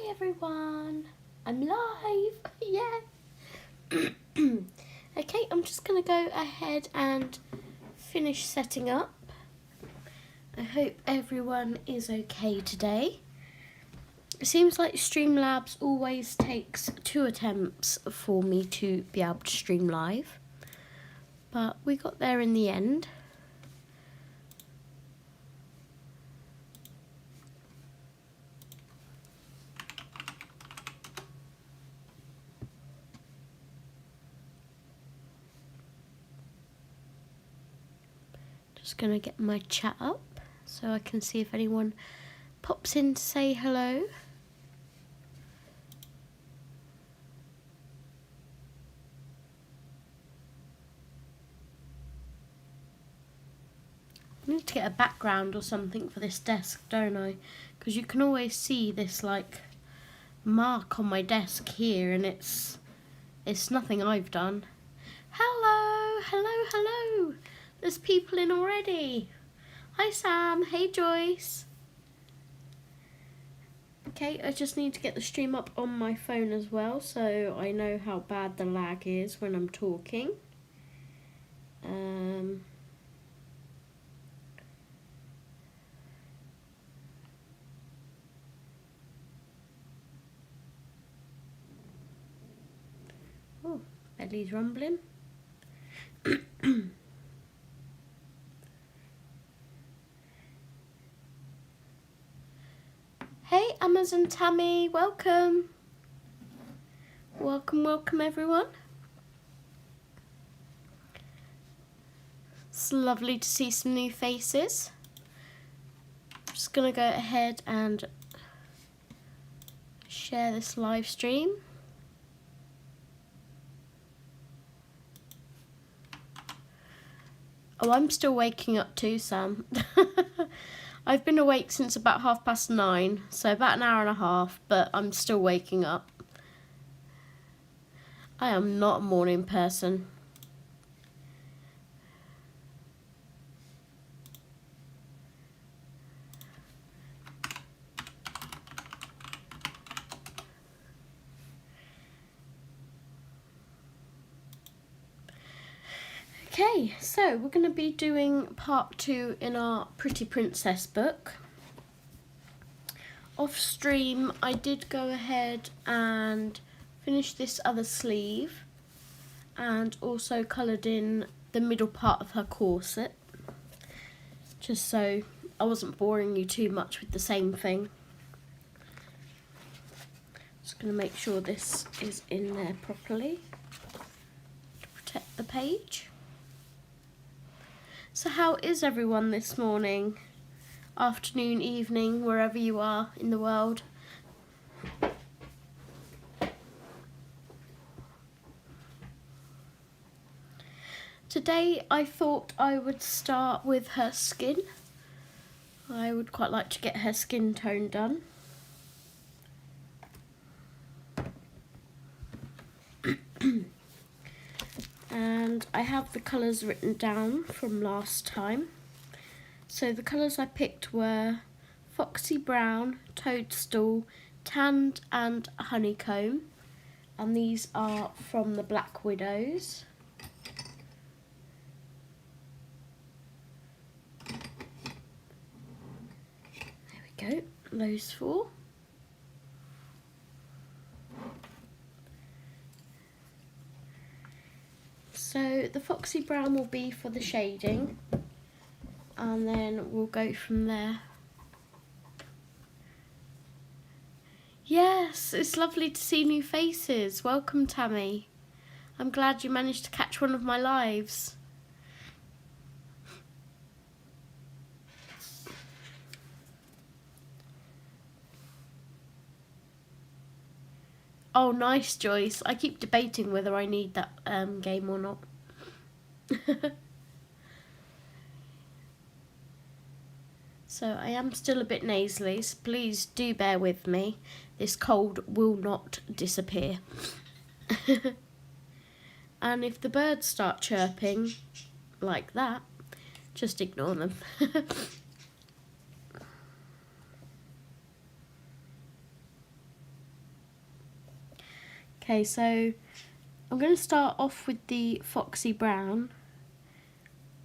Hi everyone, I'm live, yeah. Okay, I'm just going to go ahead and finish setting up. I hope everyone is okay today. It seems like Streamlabs always takes 2 attempts for me to be able to stream live, but we got there in the end. Just going to get my chat up so I can see if anyone pops in to say hello. I need to get a background or something for this desk, don't I? Because you can always see this like mark on my desk here, and it's nothing I've done. Hello, hello, hello. There's people in already. Hi Sam, hey Joyce. Okay, I just need to get the stream up on my phone as well, so I know how bad the lag is when I'm talking. Oh, belly's rumbling. Hey Amazon Tammy, welcome. Welcome, welcome everyone. It's lovely to see some new faces. I'm just gonna go ahead and share this live stream. Oh, I'm still waking up too, Sam. I've been awake since about 9:30, so about an hour and a half, but I'm still waking up. I am not a morning person. Okay, so we're going to be doing part 2 in our Pretty Princess book. Off stream, I did go ahead and finish this other sleeve and also coloured in the middle part of her corset, just so I wasn't boring you too much with the same thing. Just going to make sure this is in there properly to protect the page. So how is everyone this morning, afternoon, evening, wherever you are in the world? Today I thought I would start with her skin. I would quite like to get her skin tone done. And I have the colours written down from last time. So the colours I picked were Foxy Brown, Toadstool, Tanned and Honeycomb. And these are from the Black Widows. There we go, those 4. So the Foxy Brown will be for the shading, and then we'll go from there. Yes, it's lovely to see new faces. Welcome, Tammy. I'm glad you managed to catch one of my lives. Oh, nice, Joyce. I keep debating whether I need that game or not. So I am still a bit nasally, so please do bear with me. This cold will not disappear. And if the birds start chirping like that, just ignore them. Okay, so I'm going to start off with the Foxy Brown,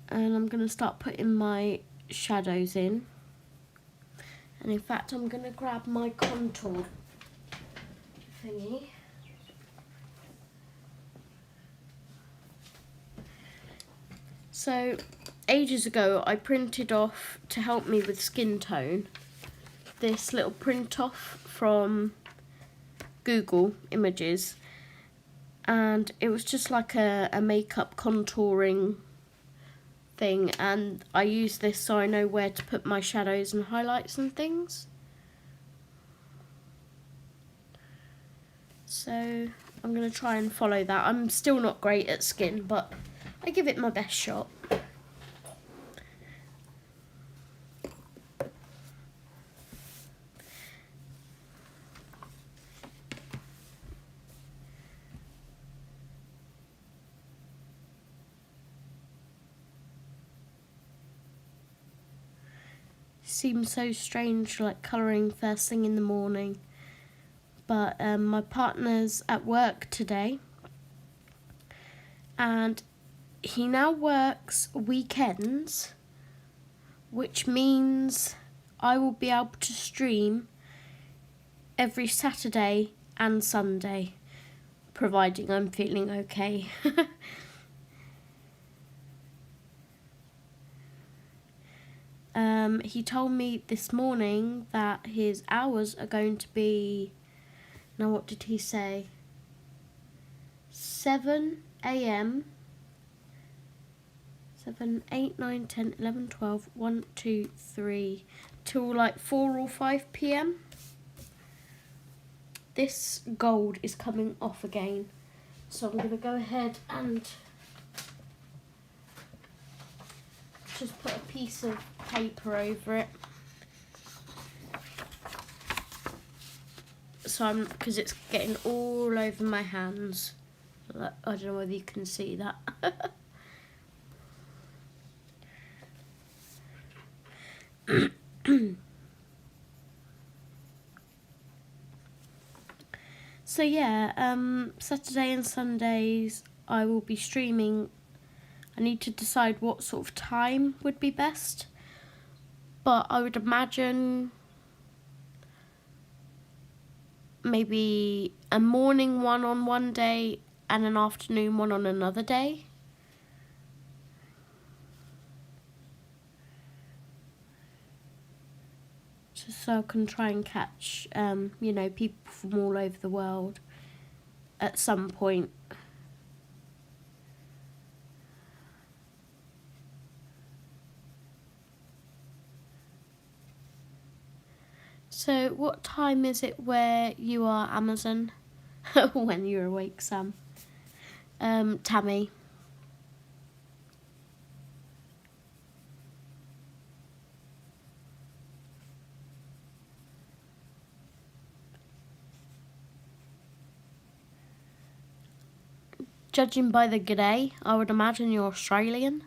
and I'm going to start putting my shadows in. And in fact, I'm going to grab my contour thingy. So, ages ago, I printed off, to help me with skin tone, this little print off from Google Images, and it was just like a makeup contouring thing, and I use this so I know where to put my shadows and highlights and things. So I'm going to try and follow that. I'm still not great at skin, but I give it my best shot. Seems so strange, like colouring first thing in the morning, but my partner's at work today, and he now works weekends, which means I will be able to stream every Saturday and Sunday, providing I'm feeling okay. He told me this morning that his hours are going to be, now what did he say? 7 a.m. 7, 8, 9, 10, 11, 12, 1, 2, 3, till like 4 or 5 p.m. This gold is coming off again, so I'm going to go ahead and just put a piece of paper over it. So because it's getting all over my hands. I don't know whether you can see that. So yeah, Saturday and Sundays I will be streaming. I need to decide what sort of time would be best, but I would imagine maybe a morning one on one day and an afternoon one on another day. Just so I can try and catch, you know, people from all over the world at some point. So what time is it where you are, Amazon? When you're awake, Sam. Tammy. Judging by the g'day, I would imagine you're Australian.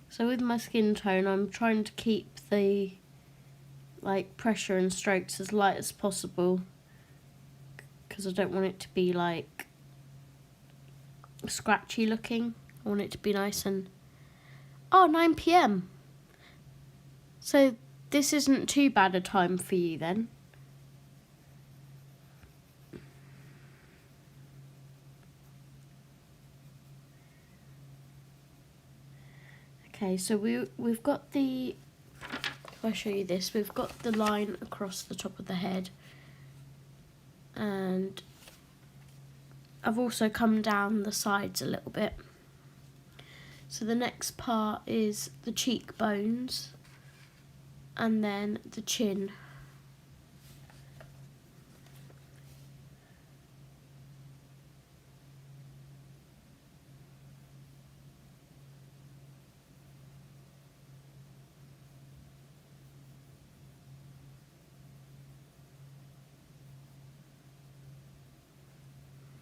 So with my skin tone, I'm trying to keep the pressure and strokes as light as possible, because I don't want it to be like scratchy looking. I want it to be nice and... Oh, 9 p.m. So this isn't too bad a time for you then. Okay, so we've got the... If I show you this, we've got the line across the top of the head, and I've also come down the sides a little bit. So the next part is the cheekbones and then the chin.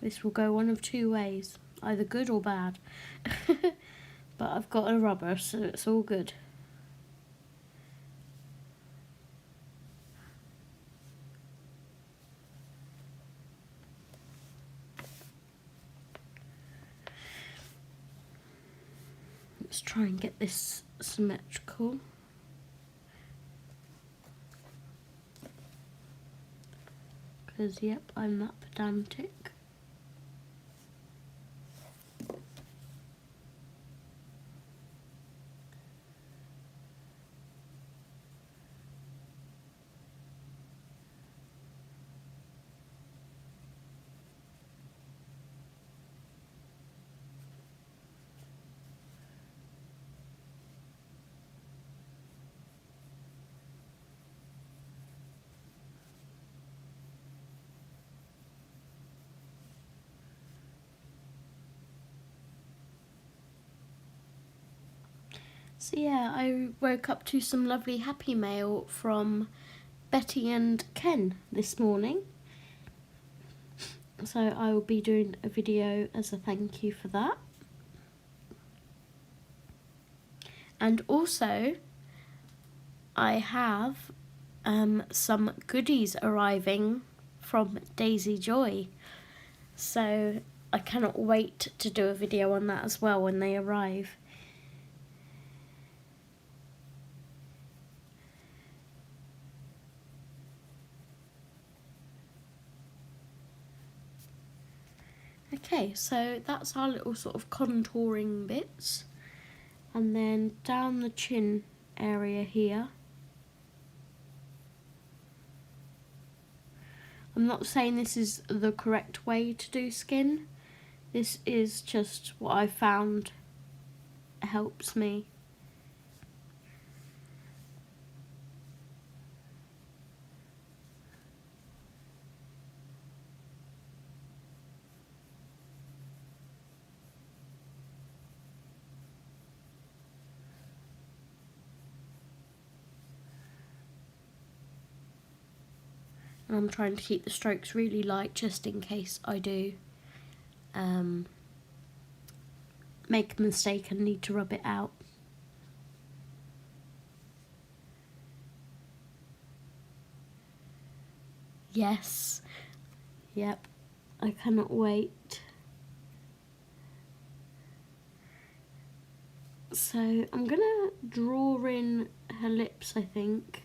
this will go one of two ways, either good or bad. But I've got a rubber, so it's all good. Let's try and get this symmetrical. Because, yep, I'm that pedantic. So yeah, I woke up to some lovely happy mail from Betty and Ken this morning. So I will be doing a video as a thank you for that. And also, I have some goodies arriving from Daisy Joy. So I cannot wait to do a video on that as well when they arrive. Okay, so that's our little sort of contouring bits. And then down the chin area here. I'm not saying this is the correct way to do skin. This is just what I found helps me. And I'm trying to keep the strokes really light just in case I do make a mistake and need to rub it out. Yes, yep, I cannot wait. So I'm gonna draw in her lips, I think,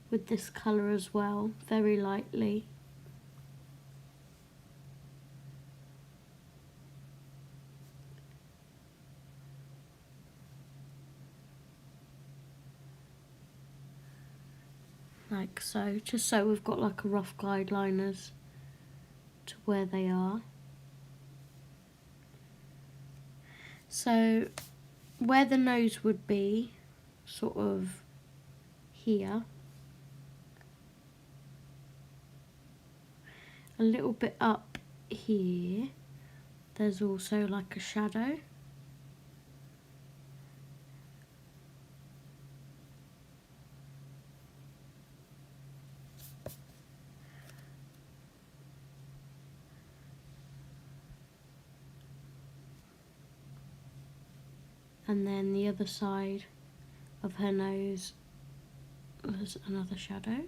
with this colour as well, very lightly. Like so, just so we've got like a rough guideline as to where they are. So where the nose would be, sort of here, a little bit up here, there's also like a shadow. And then the other side of her nose, there's another shadow.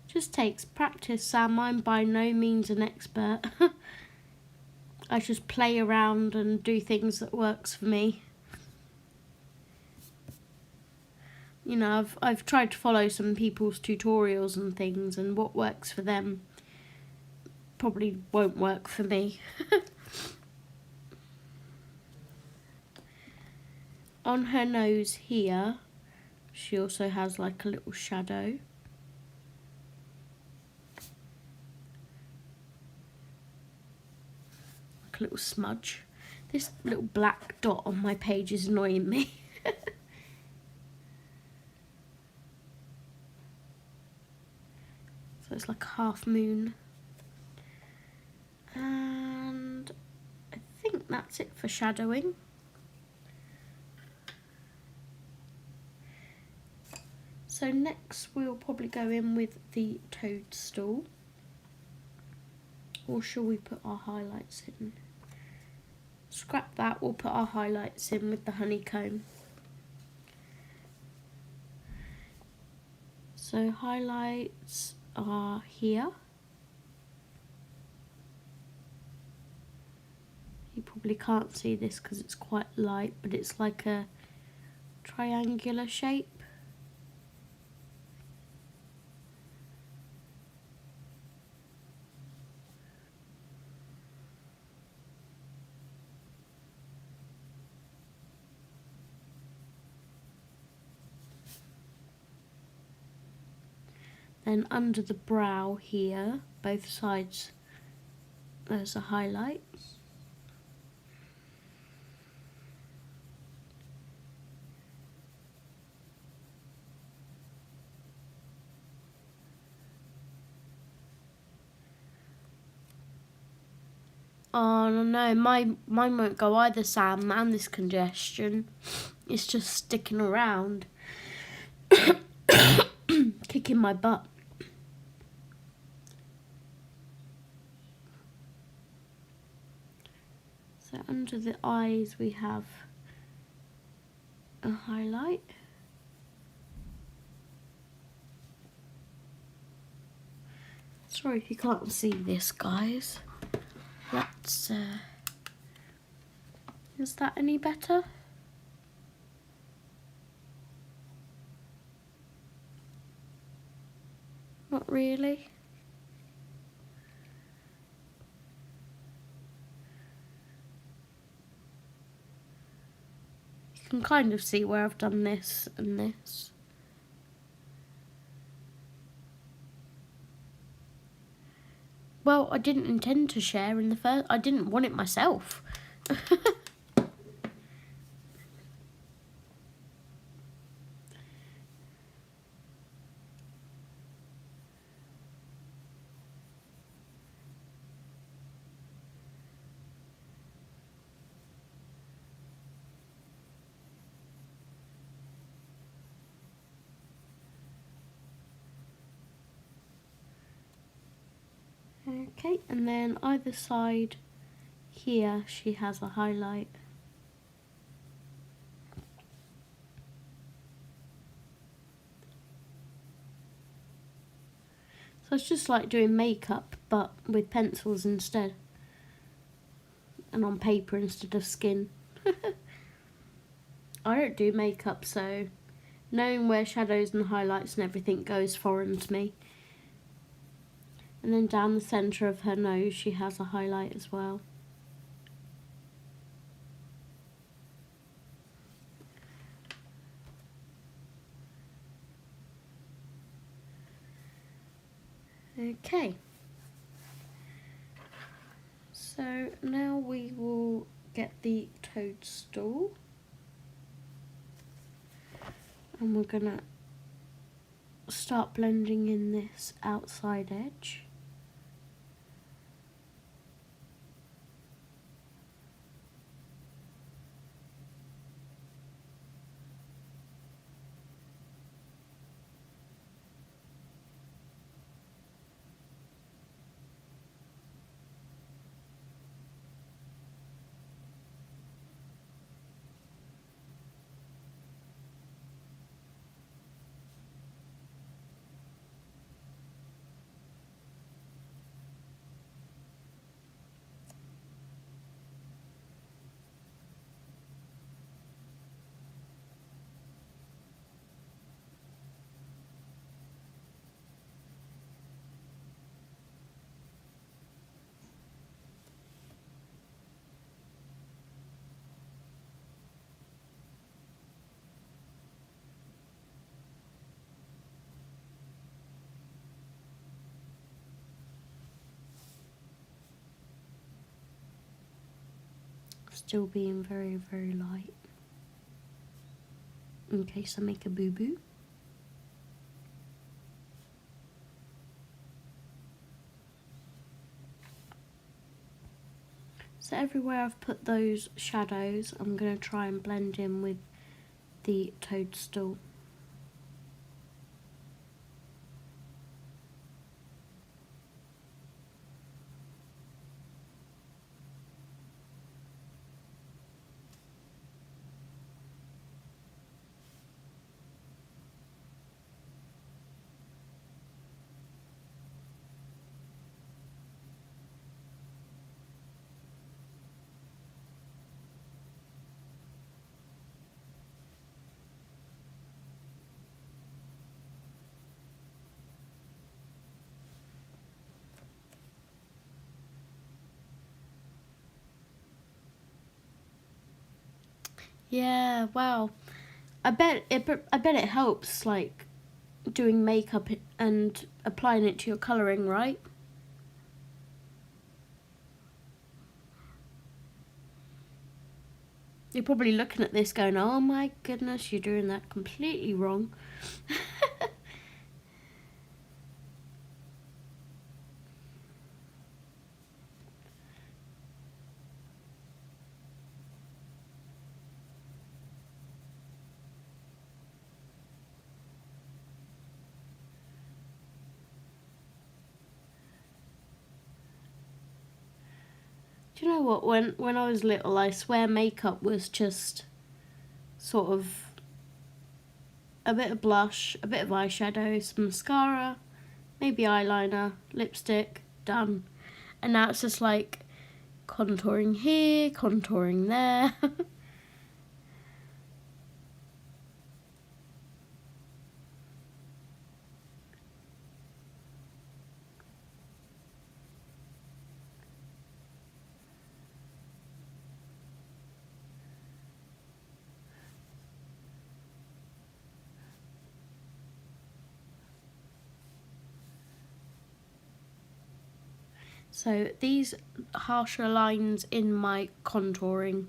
Just takes practice, Sam. I'm by no means an expert. I just play around and do things that works for me. You know, I've tried to follow some people's tutorials and things, and what works for them probably won't work for me. On her nose here, she also has like a little shadow. Like a little smudge. This little black dot on my page is annoying me. So it's like a half moon. And I think that's it for shadowing. So So next we'll probably go in with the toadstool. Or shall we put our highlights in? Scrap that, we'll put our highlights in with the honeycomb. So highlights are here. You probably can't see this because it's quite light, but it's like a triangular shape. Then under the brow here, both sides, there's a highlight. Oh no, mine won't go either, Sam, and this congestion. It's just sticking around. Kicking my butt. So under the eyes we have a highlight. Sorry if you can't see this, guys. Let's, is that any better? Not really. You can kind of see where I've done this and this. Well, I didn't intend to share in the first. I didn't want it myself. Okay, and then either side here she has a highlight. So it's just like doing makeup but with pencils instead. And on paper instead of skin. I don't do makeup, so knowing where shadows and highlights and everything goes foreign to me. And then down the centre of her nose she has a highlight as well. Okay. So now we will get the toadstool. And we're gonna start blending in this outside edge. Still being very, very light, in case I make a boo-boo. So everywhere I've put those shadows, I'm going to try and blend in with the toadstool. Yeah, wow. I bet it helps, like, doing makeup and applying it to your colouring, right? You're probably looking at this going, oh my goodness, you're doing that completely wrong. Do you know what? When I was little, I swear makeup was just sort of a bit of blush, a bit of eyeshadow, some mascara, maybe eyeliner, lipstick, done. And now it's just like contouring here, contouring there. So these harsher lines in my contouring,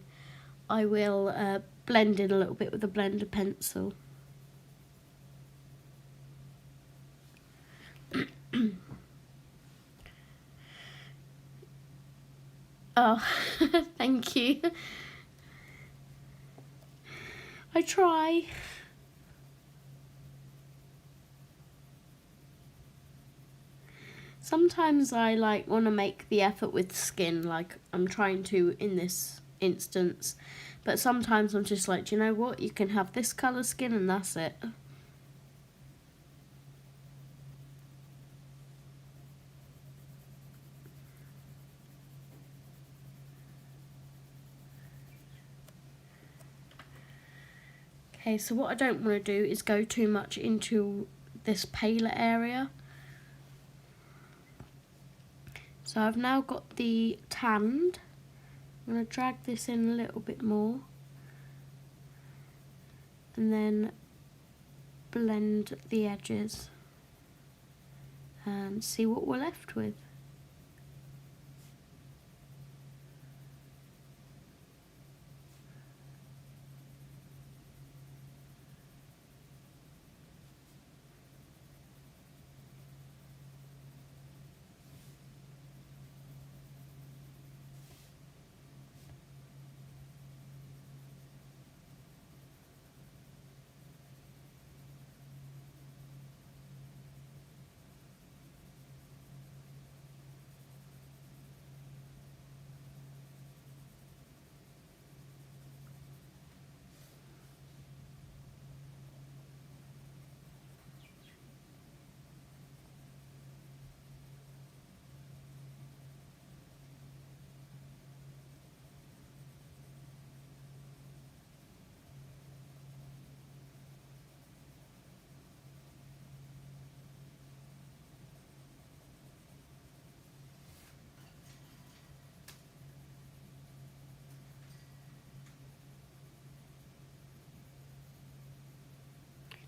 I will blend in a little bit with a blender pencil. Oh, thank you. I try. Sometimes I like want to make the effort with skin, like I'm trying to in this instance. But sometimes I'm just like, do you know what? You can have this colour skin and that's it. Okay, so what I don't want to do is go too much into this paler area. So I've now got the tanned. I'm going to drag this in a little bit more. And then blend the edges. And see what we're left with.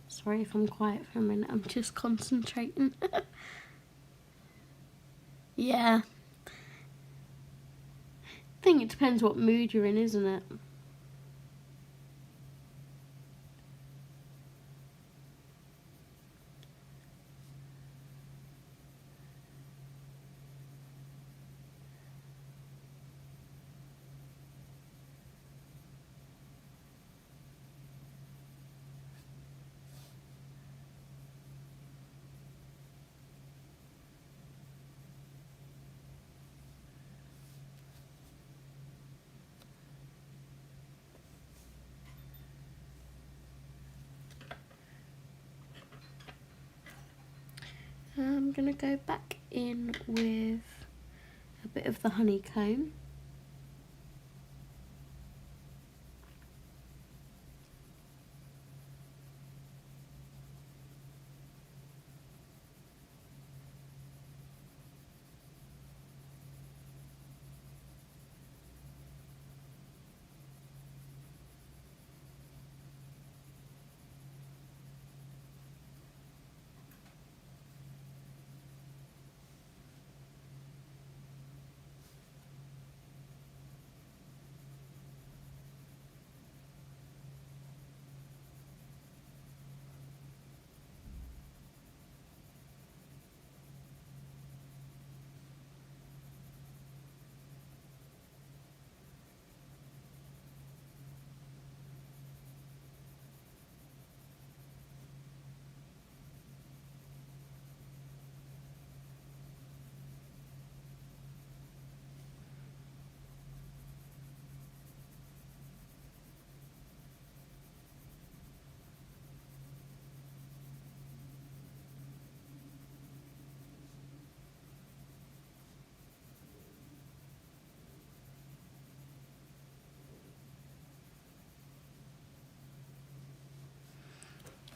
Sorry if I'm quiet for a minute, I'm just concentrating. Yeah. I think it depends what mood you're in, isn't it? I'm going to go back in with a bit of the honeycomb.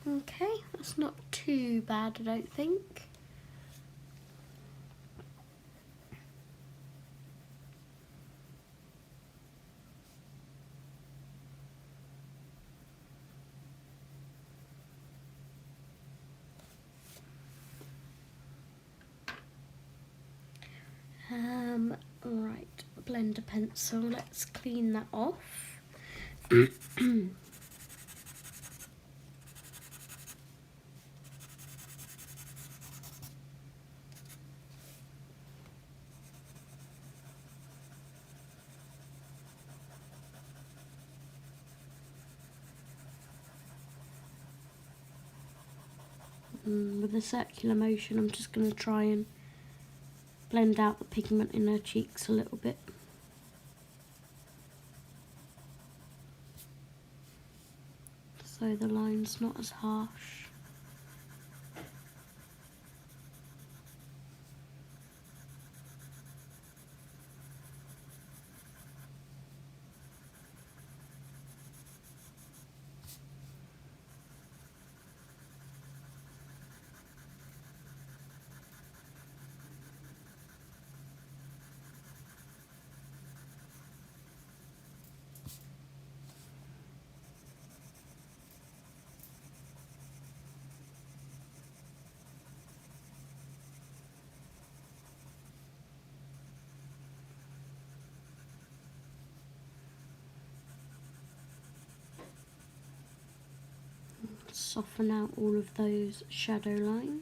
Okay, that's not too bad, I don't think. Right, blender pencil, let's clean that off. With a circular motion, I'm just going to try and blend out the pigment in her cheeks a little bit. So the line's not as harsh. Soften out all of those shadow lines.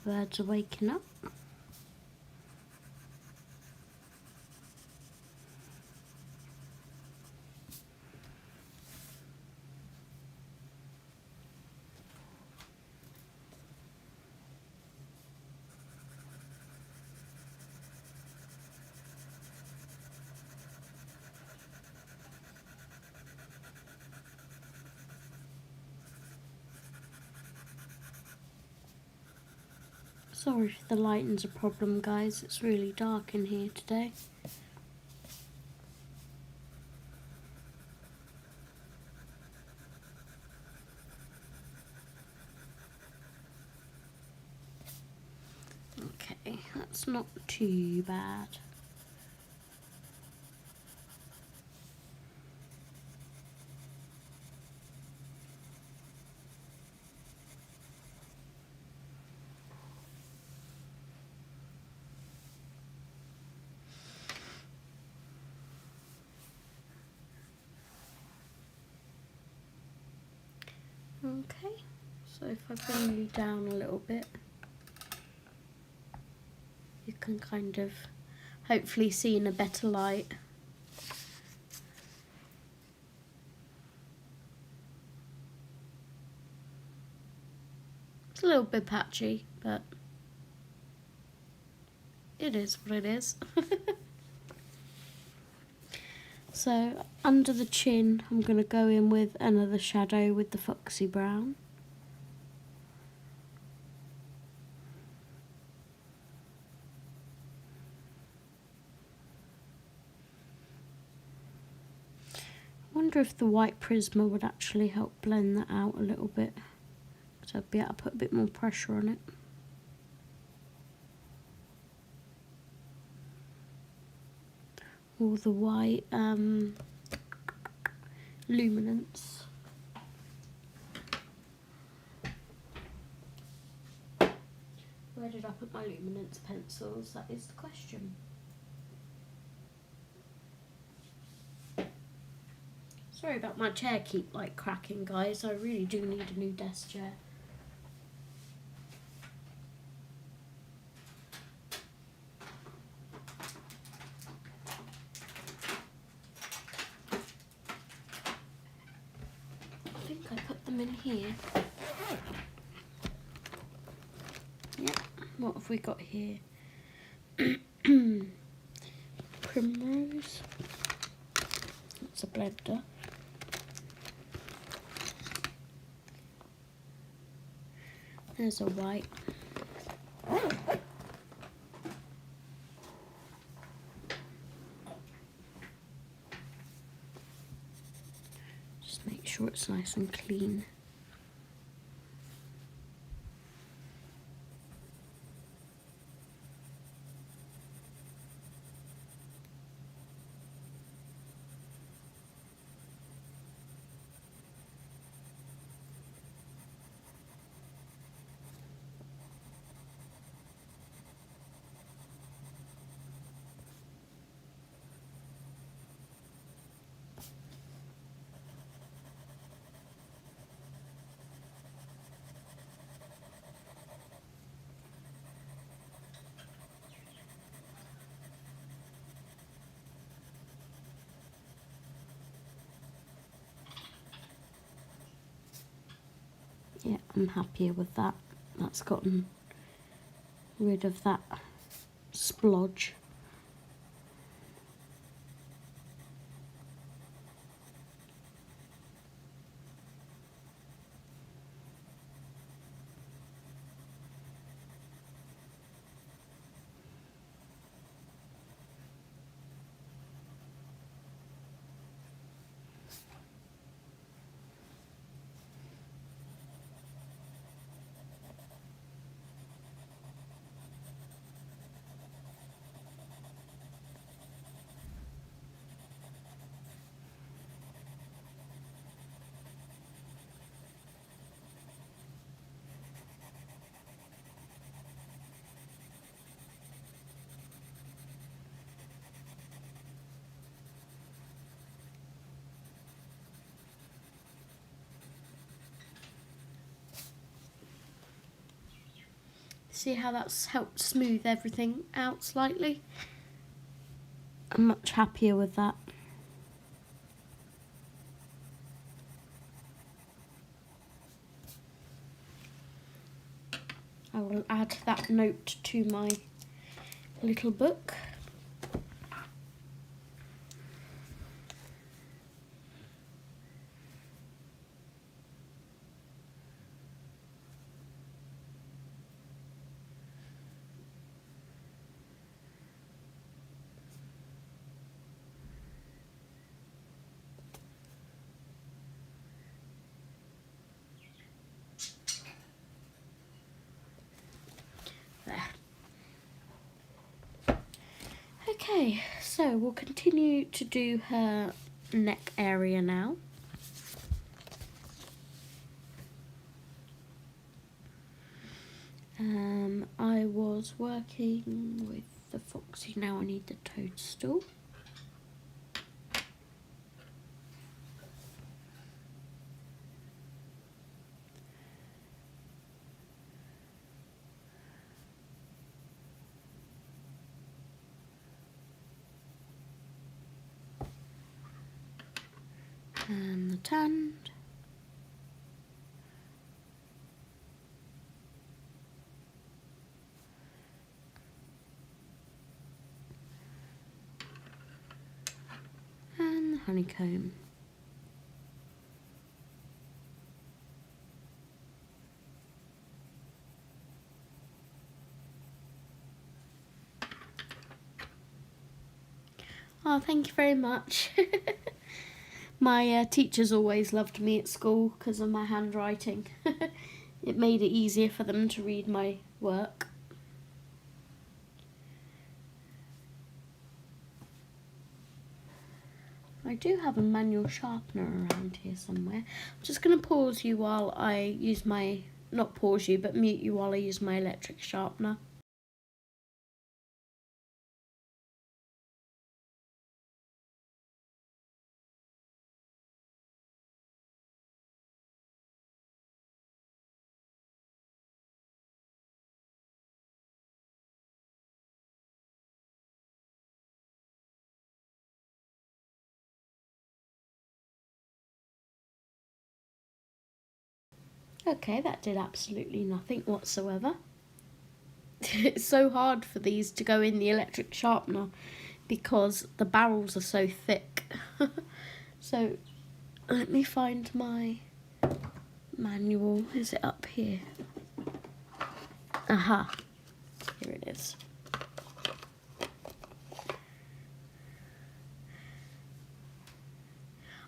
The birds are waking up. Sorry if the lighting's a problem, guys, it's really dark in here today. Okay, that's not too bad. Okay, so if I bring you down a little bit, you can kind of hopefully see in a better light. It's a little bit patchy, but it is what it is. So under the chin, I'm going to go in with another shadow with the Foxy Brown. I wonder if the white Prisma would actually help blend that out a little bit, because I'd be able to put a bit more pressure on it. Or the white Luminance. Where did I put my luminance pencils? That is the question. Sorry about my chair keep like cracking, guys. I really do need a new desk chair. I think I put them in here. Yeah, what have we got here? Primrose. That's a blender. There's a white. Just make sure it's nice and clean. Yeah, I'm happier with that. That's gotten rid of that splodge. See how that's helped smooth everything out slightly? I'm much happier with that. I will add that note to my little book. Okay, so we'll continue to do her neck area now. I was working with the Foxy, now I need the toadstool. And the tand. And the honeycomb. Oh, thank you very much. My teachers always loved me at school because of my handwriting. It made it easier for them to read my work. I do have a manual sharpener around here somewhere. I'm just going to pause you while I use my not pause you, but mute you while I use my electric sharpener. Okay, that did absolutely nothing whatsoever. It's so hard for these to go in the electric sharpener because the barrels are so thick. So let me find my manual. Is it up here? Aha, here it is.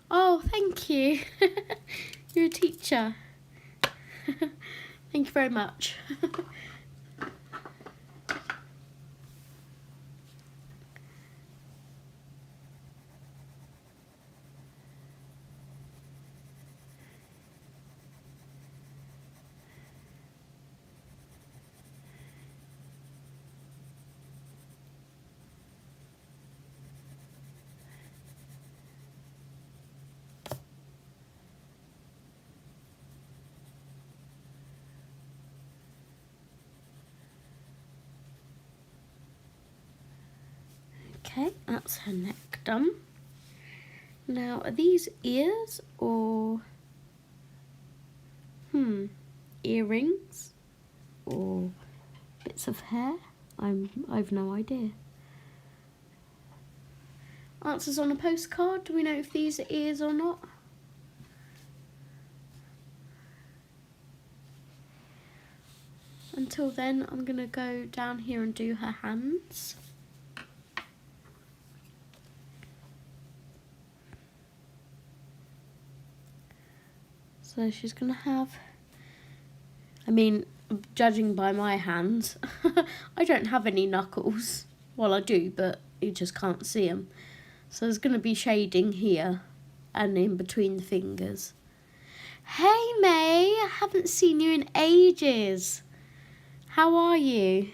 Oh, thank you. You're a teacher. Thank you very much. Okay, that's her neck done. Now, are these ears or earrings or bits of hair? I've no idea. Answers on a postcard. Do we know if these are ears or not? Until then, I'm gonna go down here and do her hands. So she's gonna have, I mean, judging by my hands, I don't have any knuckles. Well, I do, but you just can't see them. So there's gonna be shading here and in between the fingers. Hey May, I haven't seen you in ages. How are you?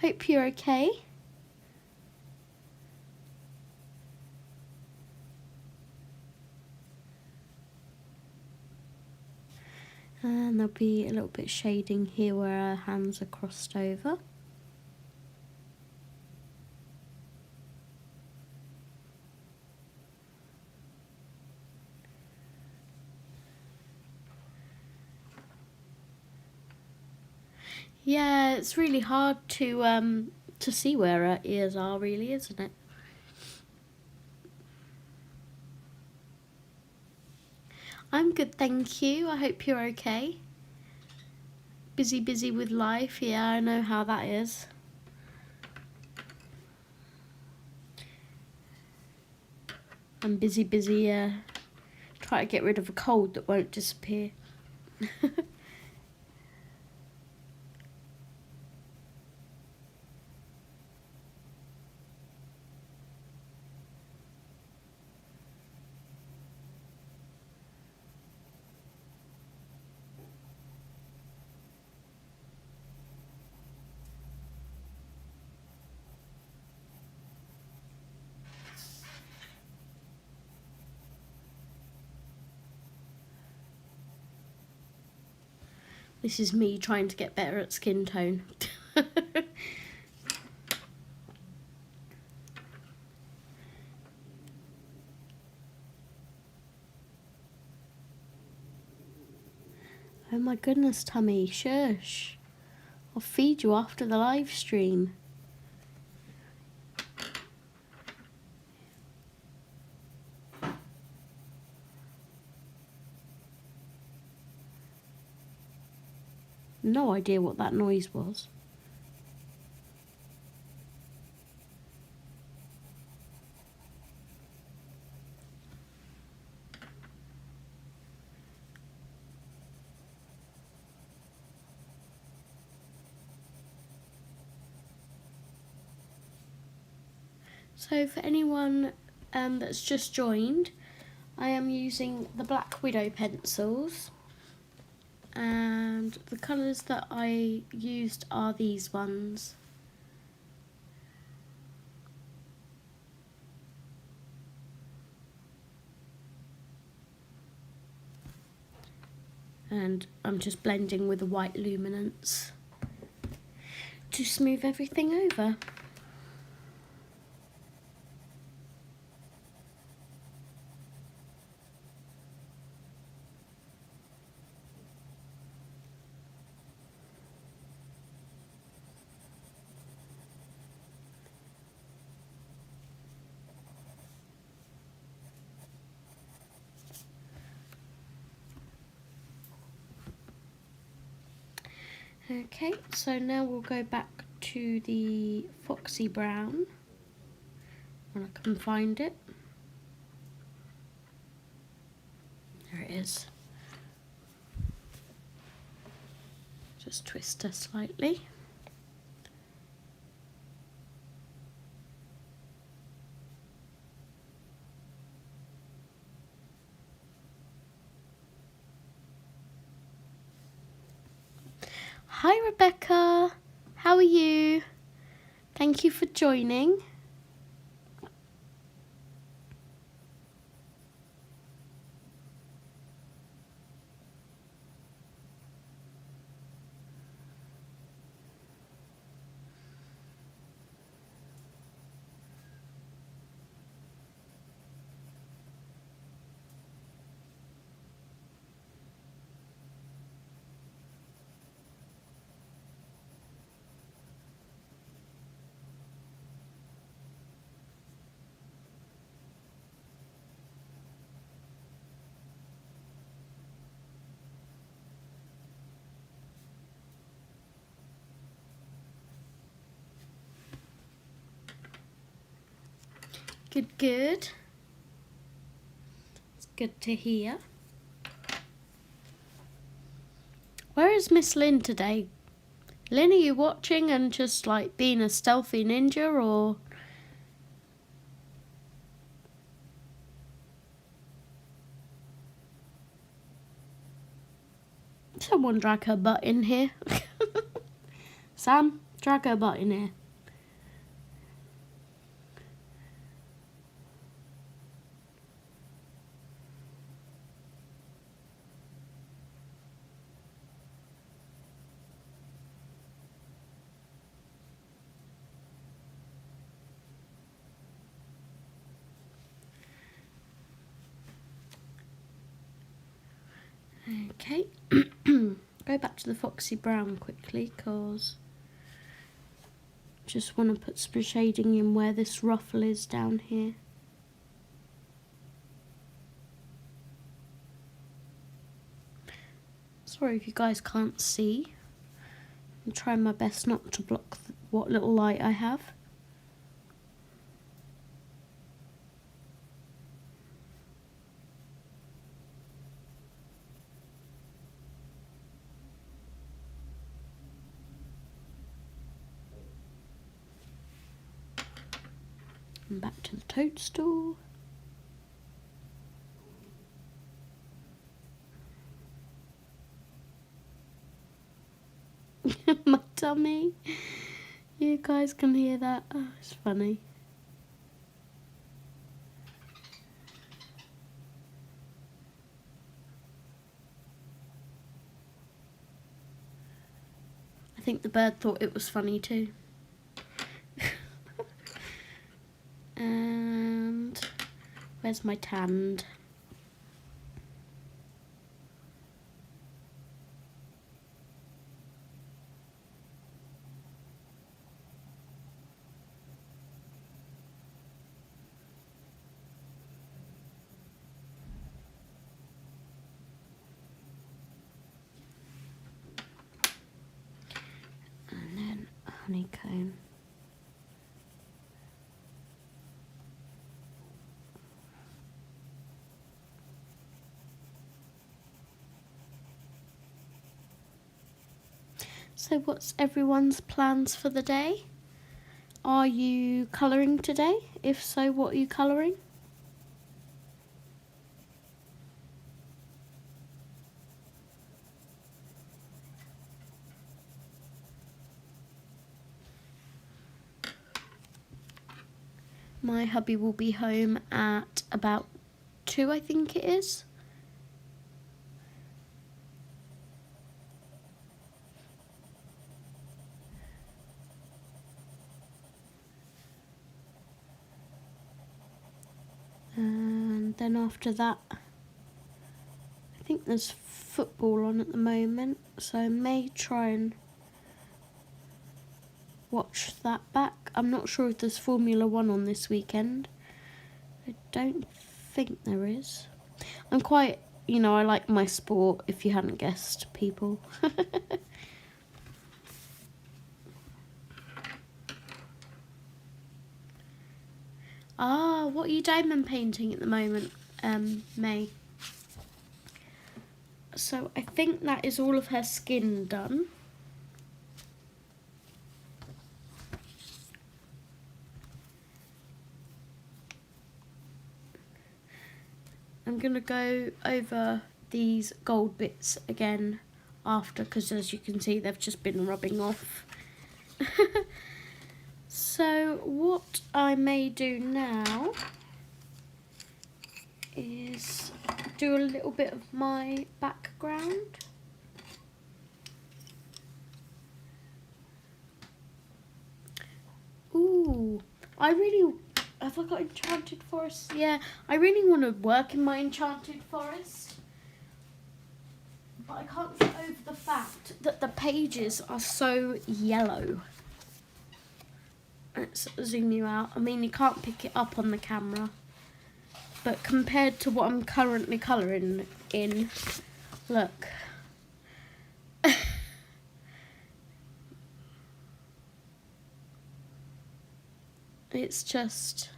Hope you're okay. And there'll be a little bit shading here where our hands are crossed over. Yeah, it's really hard to see where our ears are, really, isn't it? I'm good, thank you. I hope you're okay. Busy with life. Yeah, I know how that is. I'm busy trying to get rid of a cold that won't disappear. This is me trying to get better at skin tone. Oh my goodness, Tummy, shush. I'll feed you after the live stream. No idea what that noise was. So for anyone that's just joined, I am using the Black Widow pencils, and the colours that I used are these ones. And I'm just blending with a white luminance to smooth everything over. Okay, so now we'll go back to the Foxy Brown when I can find it. There it is. Just twist her slightly. Hi Rebecca, how are you? Thank you for joining. Good, good. It's good to hear. Where is Miss Lynn today? Lynn, are you watching and just like being a stealthy ninja, or? Someone drag her butt in here. Sam, drag her butt in here. Okay, go back to the Foxy Brown quickly, because just want to put some shading in where this ruffle is down here. Sorry if you guys can't see. I'm trying my best not to block what little light I have. And back to the toadstool. My tummy. You guys can hear that. Oh, it's funny. I think the bird thought it was funny too. And where's my tanned? And then honeycomb. So what's everyone's plans for the day? Are you colouring today? If so, what are you colouring? My hubby will be home at about 2, I think it is. And then after that, I think there's football on at the moment, so I may try and watch that back. I'm not sure if there's Formula 1 on this weekend. I don't think there is. I'm quite, I like my sport, if you hadn't guessed, people. Ah, what are you diamond painting at the moment, May? So I think that is all of her skin done. I'm going to go over these gold bits again after, because as you can see they've just been rubbing off. So what I may do now is do a little bit of my background. Ooh, have I got Enchanted Forest? Yeah, I really want to work in my Enchanted Forest. But I can't get over the fact that the pages are so yellow. Let's zoom you out. I mean, you can't pick it up on the camera. But compared to what I'm currently colouring in, look. It's just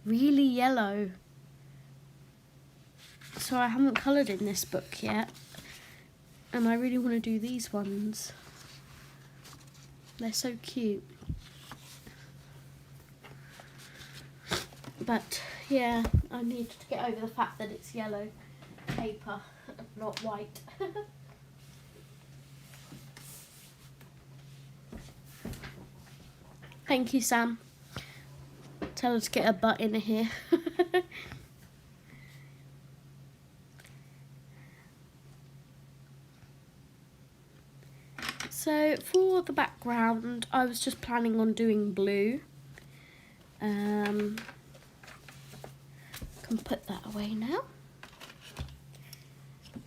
really yellow. So I haven't coloured in this book yet. And I really want to do these ones. They're so cute. But yeah, I need to get over the fact that it's yellow paper, not white. Thank you, Sam. Tell her to get her butt in here. So for the background, I was just planning on doing blue. Can put that away now.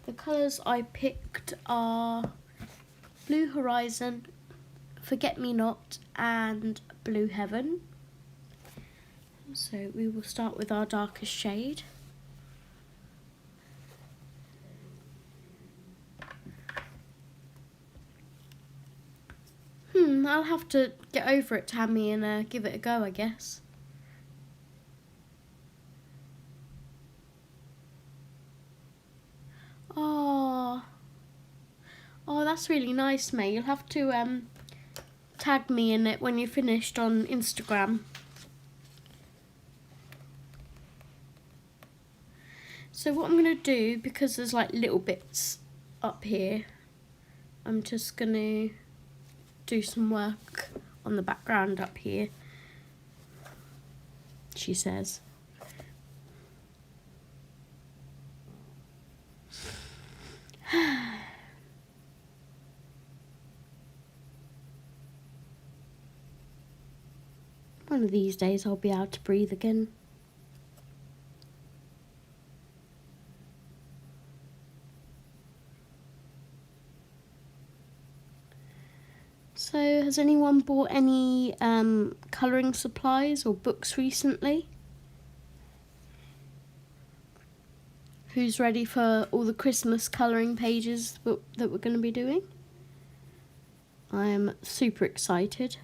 The colours I picked are Blue Horizon, Forget Me Not and Blue Heaven. So we will start with our darkest shade. I'll have to get over it, Tammy, and give it a go, I guess. Oh, that's really nice, May. You'll have to tag me in it when you're finished on Instagram. So what I'm going to do, because there's like little bits up here, I'm just going to do some work on the background up here, she says. One of these days I'll be able to breathe again. So, has anyone bought any colouring supplies or books recently? Who's ready for all the Christmas colouring pages that we're going to be doing? I am super excited.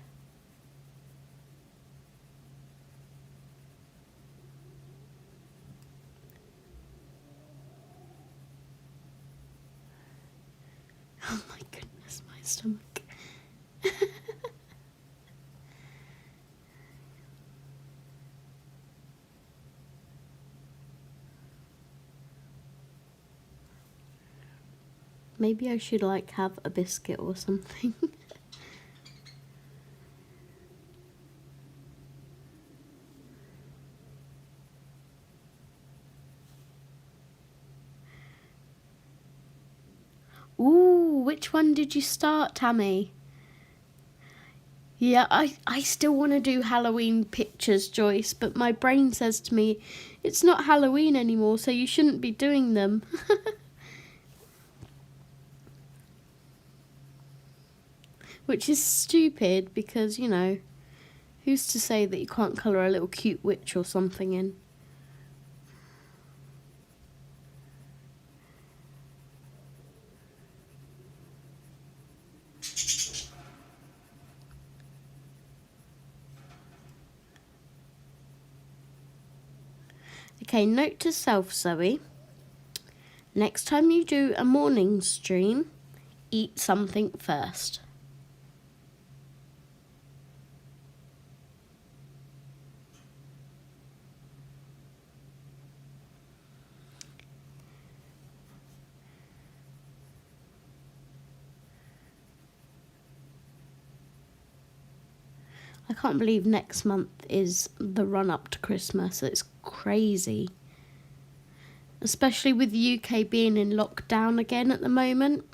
Oh my goodness, my stomach. Maybe I should like have a biscuit or something. Ooh, which one did you start, Tammy? Yeah, I still want to do Halloween pictures, Joyce, but my brain says to me, it's not Halloween anymore, so you shouldn't be doing them. Which is stupid because, you know, who's to say that you can't colour a little cute witch or something in? Okay, note to self, Zoe. Next time you do a morning stream, eat something first. I can't believe next month is the run up to Christmas. It's crazy. Especially with the UK being in lockdown again at the moment.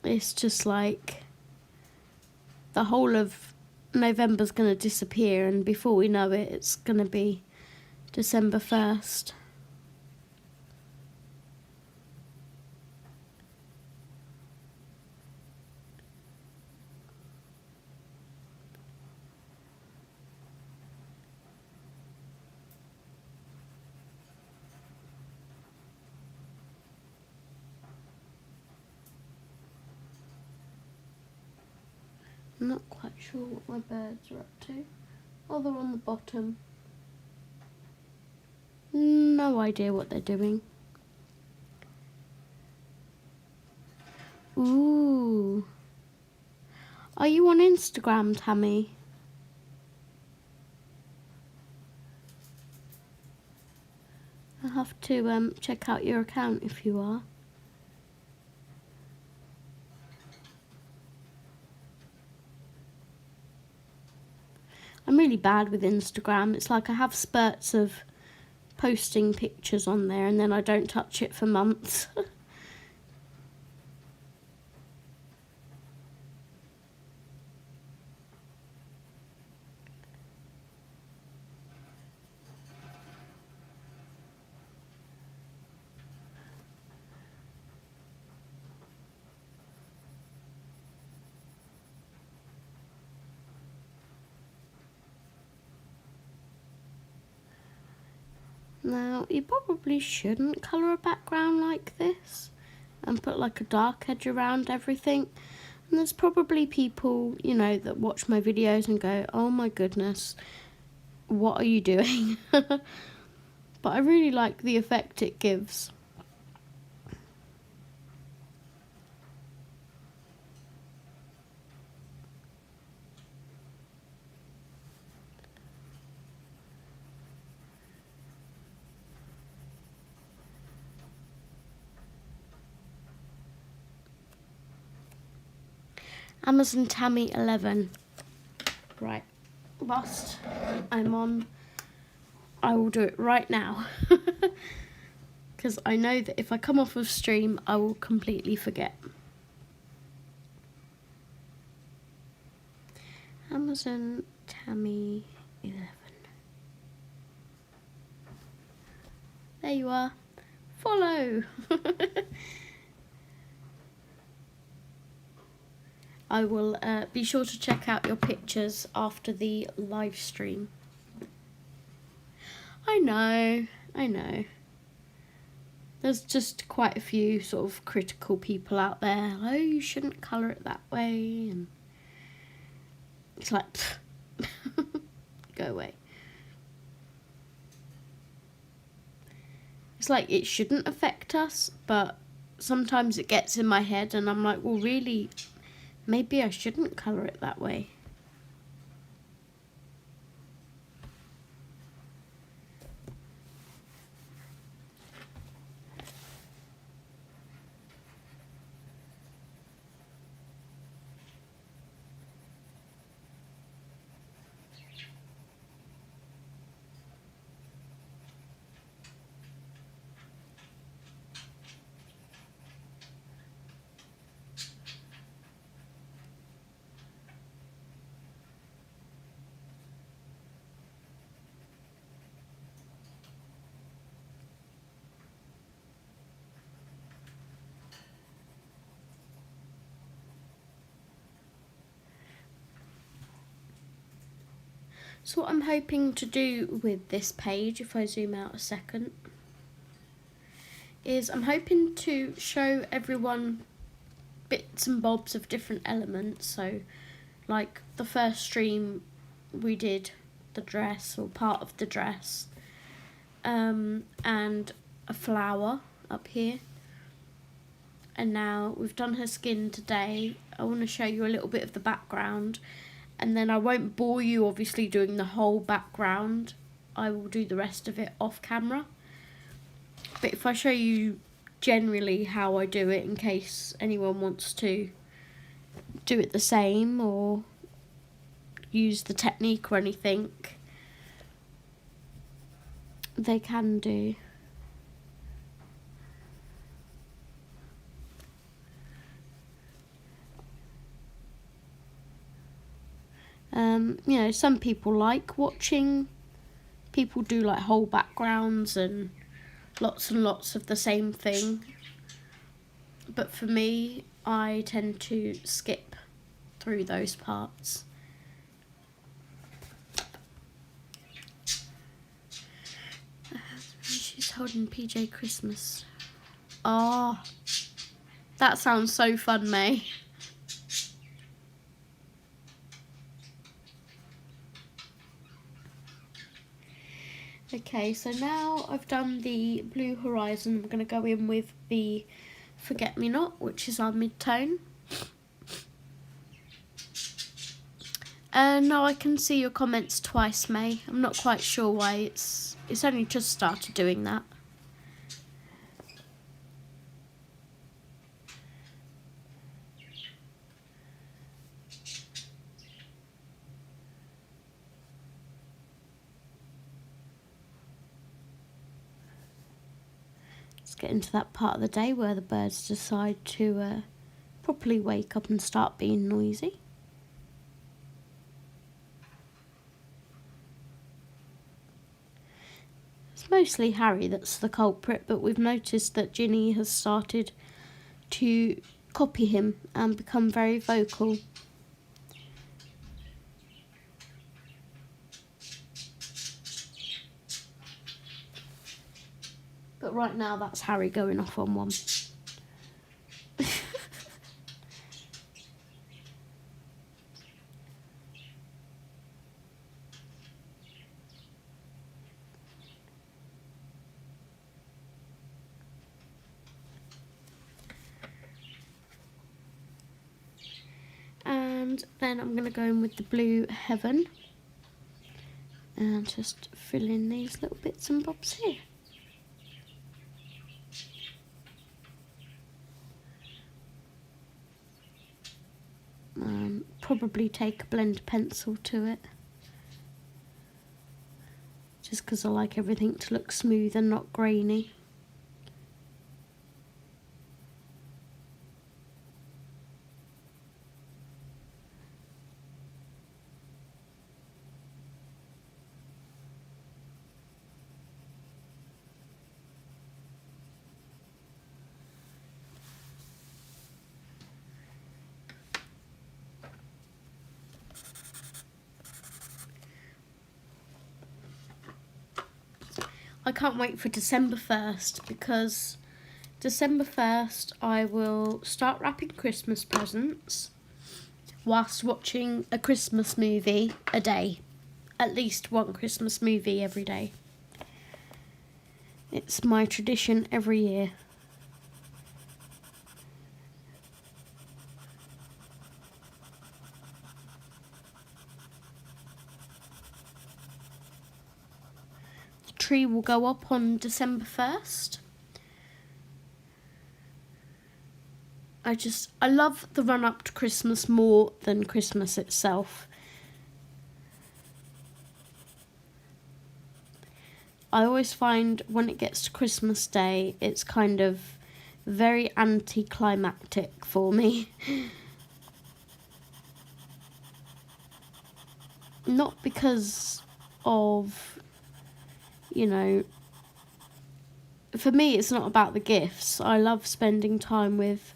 It's just like the whole of November's going to disappear, and before we know it, it's going to be December 1st. I'm not quite sure what my birds are up to. Oh, they're on the bottom. No idea what they're doing. Ooh. Are you on Instagram, Tammy? I'll have to check out your account if you are. I'm really bad with Instagram. It's like I have spurts of posting pictures on there and then I don't touch it for months. Now, you probably shouldn't colour a background like this and put like a dark edge around everything. And there's probably people, you know, that watch my videos and go, oh my goodness, what are you doing? But I really like the effect it gives. Amazon Tammy 11. Right, whilst I'm on, I will do it right now. Because I know that if I come off of stream, I will completely forget. Amazon Tammy 11. There you are. Follow. I will be sure to check out your pictures after the live stream. I know. There's just quite a few sort of critical people out there. Oh, you shouldn't colour it that way. And it's like, go away. It's like it shouldn't affect us, but sometimes it gets in my head and I'm like, well, really, maybe I shouldn't colour it that way. So what I'm hoping to do with this page, if I zoom out a second, is I'm hoping to show everyone bits and bobs of different elements. So like the first stream we did the dress, or part of the dress, and a flower up here. And now we've done her skin today. I want to show you a little bit of the background, and then I won't bore you obviously doing the whole background. I will do the rest of it off camera. But if I show you generally how I do it, in case anyone wants to do it the same or use the technique or anything, they can do. You know, some people like watching people do like whole backgrounds and lots of the same thing. But for me, I tend to skip through those parts. She's holding PJ Christmas. Oh, that sounds so fun, May. Okay, so now I've done the blue horizon, I'm going to go in with the Forget Me Not, which is our mid-tone. No, I can see your comments twice, May. I'm not quite sure why. It's only just started doing that. Get into that part of the day where the birds decide to properly wake up and start being noisy. It's mostly Harry that's the culprit, but we've noticed that Ginny has started to copy him and become very vocal. But right now that's Harry going off on one. And then I'm going to go in with the blue heaven and just fill in these little bits and bobs here. Probably take a blend pencil to it, just because I like everything to look smooth and not grainy. I can't wait for December 1st, because December 1st I will start wrapping Christmas presents whilst watching a Christmas movie a day. At least one Christmas movie every day. It's my tradition every year. Tree will go up on December 1st. I love the run up to Christmas more than Christmas itself. I always find when it gets to Christmas Day, it's kind of very anticlimactic for me. Not because of, you know, for me it's not about the gifts. I love spending time with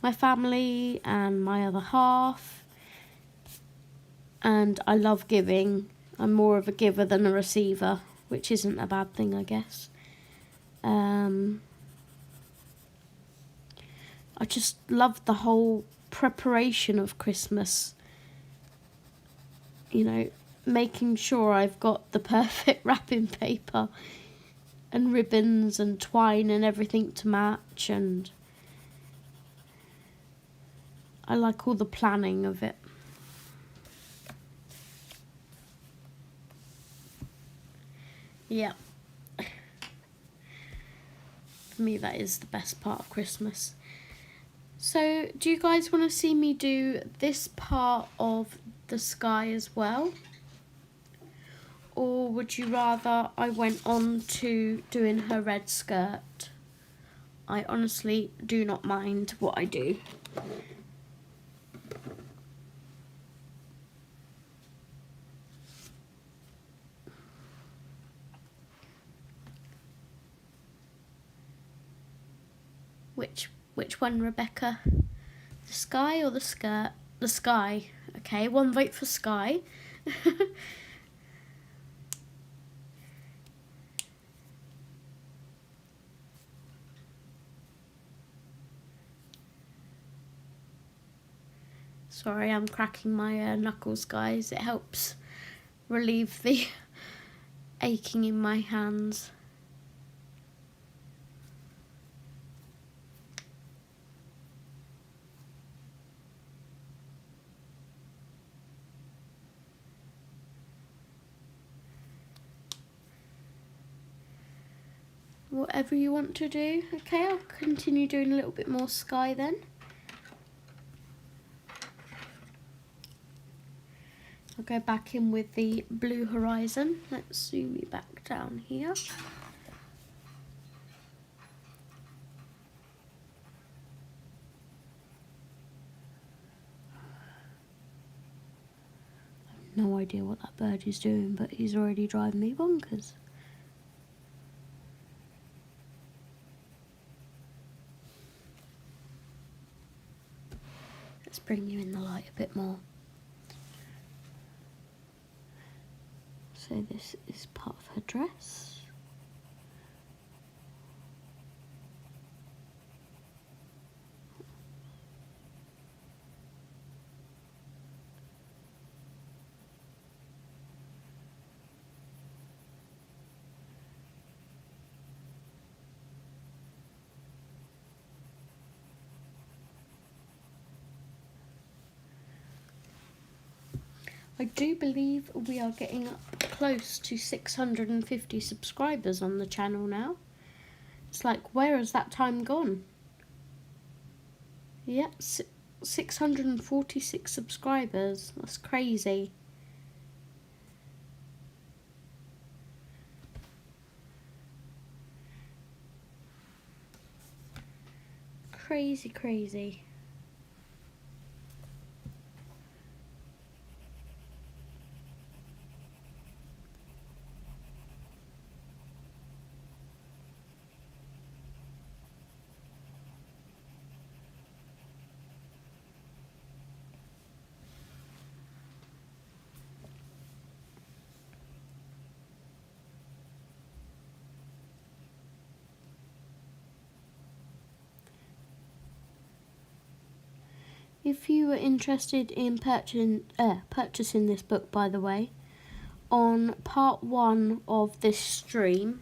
my family and my other half, and I love giving. I'm more of a giver than a receiver, which isn't a bad thing, I guess. I just love the whole preparation of Christmas. You know, making sure I've got the perfect wrapping paper and ribbons and twine and everything to match, and I like all the planning of it. Yeah. For me, that is the best part of Christmas. So, do you guys want to see me do this part of the sky as well? Or would you rather I went on to doing her red skirt? I honestly do not mind what I do. Which one, Rebecca? The sky or the skirt? The sky. Okay, one vote for sky. Sorry, I'm cracking my knuckles, guys. It helps relieve the aching in my hands. Whatever you want to do. Okay, I'll continue doing a little bit more sky then. I'll go back in with the blue horizon. Let's zoom you back down here. I have no idea what that bird is doing, but he's already driving me bonkers. Let's bring you in the light a bit more. So this is part of her dress. I do believe we are getting up close to 650 subscribers on the channel now. It's like, where has that time gone? Yeah, 646 subscribers. That's crazy. Crazy, crazy. If you were interested in purchasing this book, by the way, on part 1 of this stream,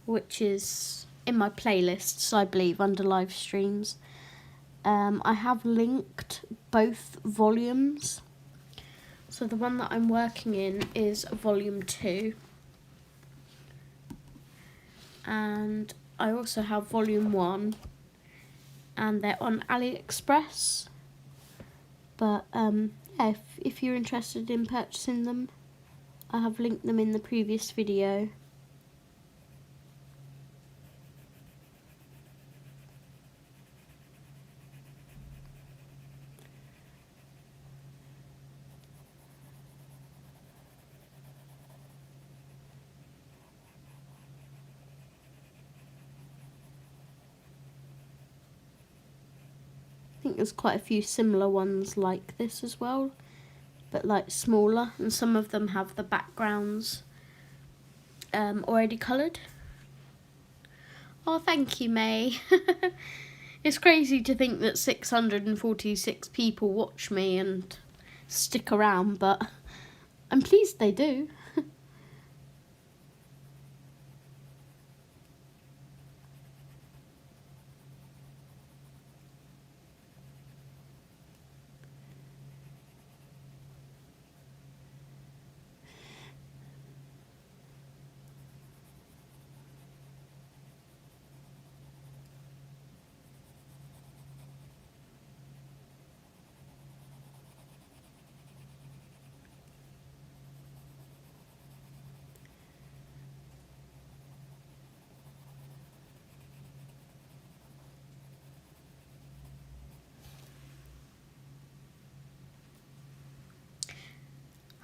which is in my playlists, I believe, under live streams, I have linked both volumes. So the one that I'm working in is volume 2. And I also have volume 1. And they're on AliExpress. But yeah, if you're interested in purchasing them, I have linked them in the previous video. I think there's quite a few similar ones like this as well. but like smaller, and some of them have the backgrounds already coloured. Oh, thank you, May. It's crazy to think that 646 people watch me and stick around, but I'm pleased they do.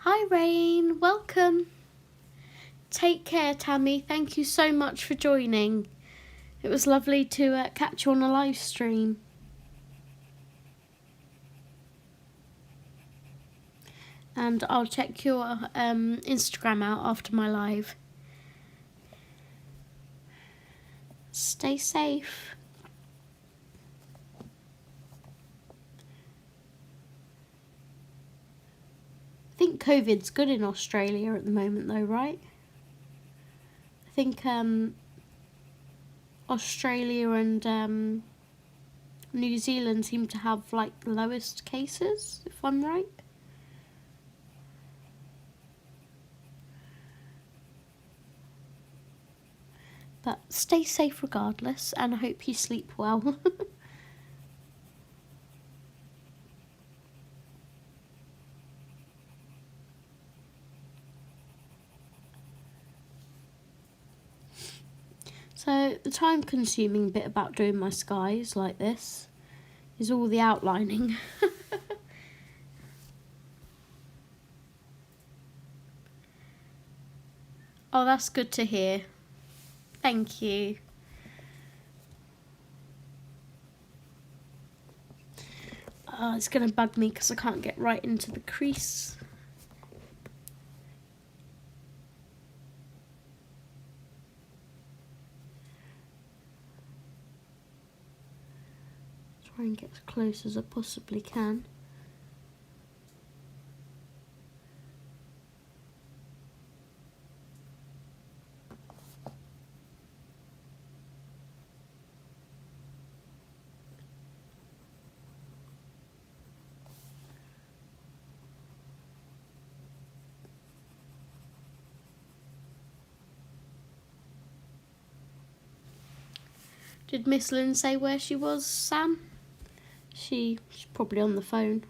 Hi Rain, welcome. Take care, Tammy. Thank you so much for joining. It was lovely to catch you on a live stream. And I'll check your Instagram out after my live. Stay safe. I think COVID's good in Australia at the moment though, right? I think Australia and New Zealand seem to have like the lowest cases, if I'm right. But stay safe regardless, and I hope you sleep well. So the time consuming bit about doing my skies like this is all the outlining. Oh, that's good to hear. Thank you. It's going to bug me because I can't get right into the crease. Try and get as close as I possibly can. Did Miss Lynn say where she was, Sam? She's probably on the phone.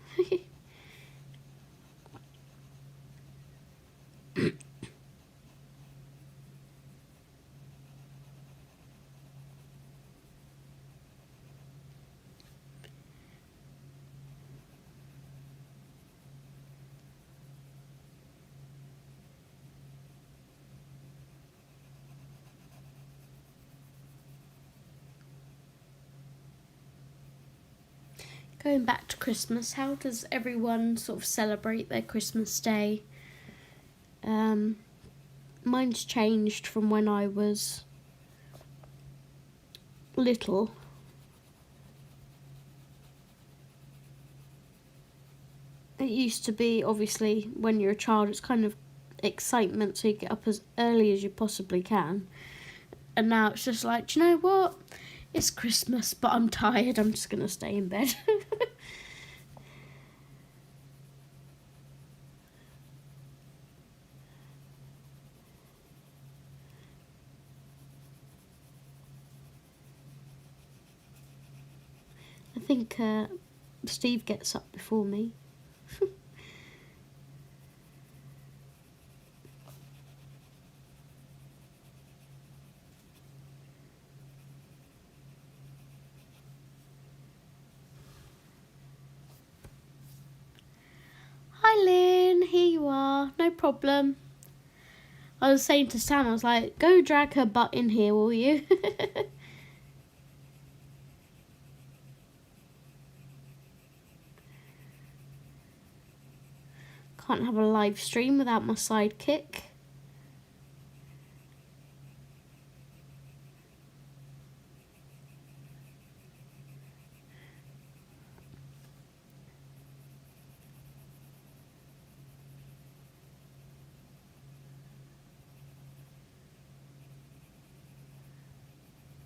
Going back to Christmas, how does everyone sort of celebrate their Christmas day? Mine's changed from when I was little. It used to be, obviously, when you're a child, it's kind of excitement, so you get up as early as you possibly can. And now it's just like, do you know what? It's Christmas, but I'm tired. I'm just going to stay in bed. I think Steve gets up before me. Hi Lynn, here you are, no problem. I was saying to Sam, I was like, go drag her butt in here, will you? Can't have a live stream without my sidekick.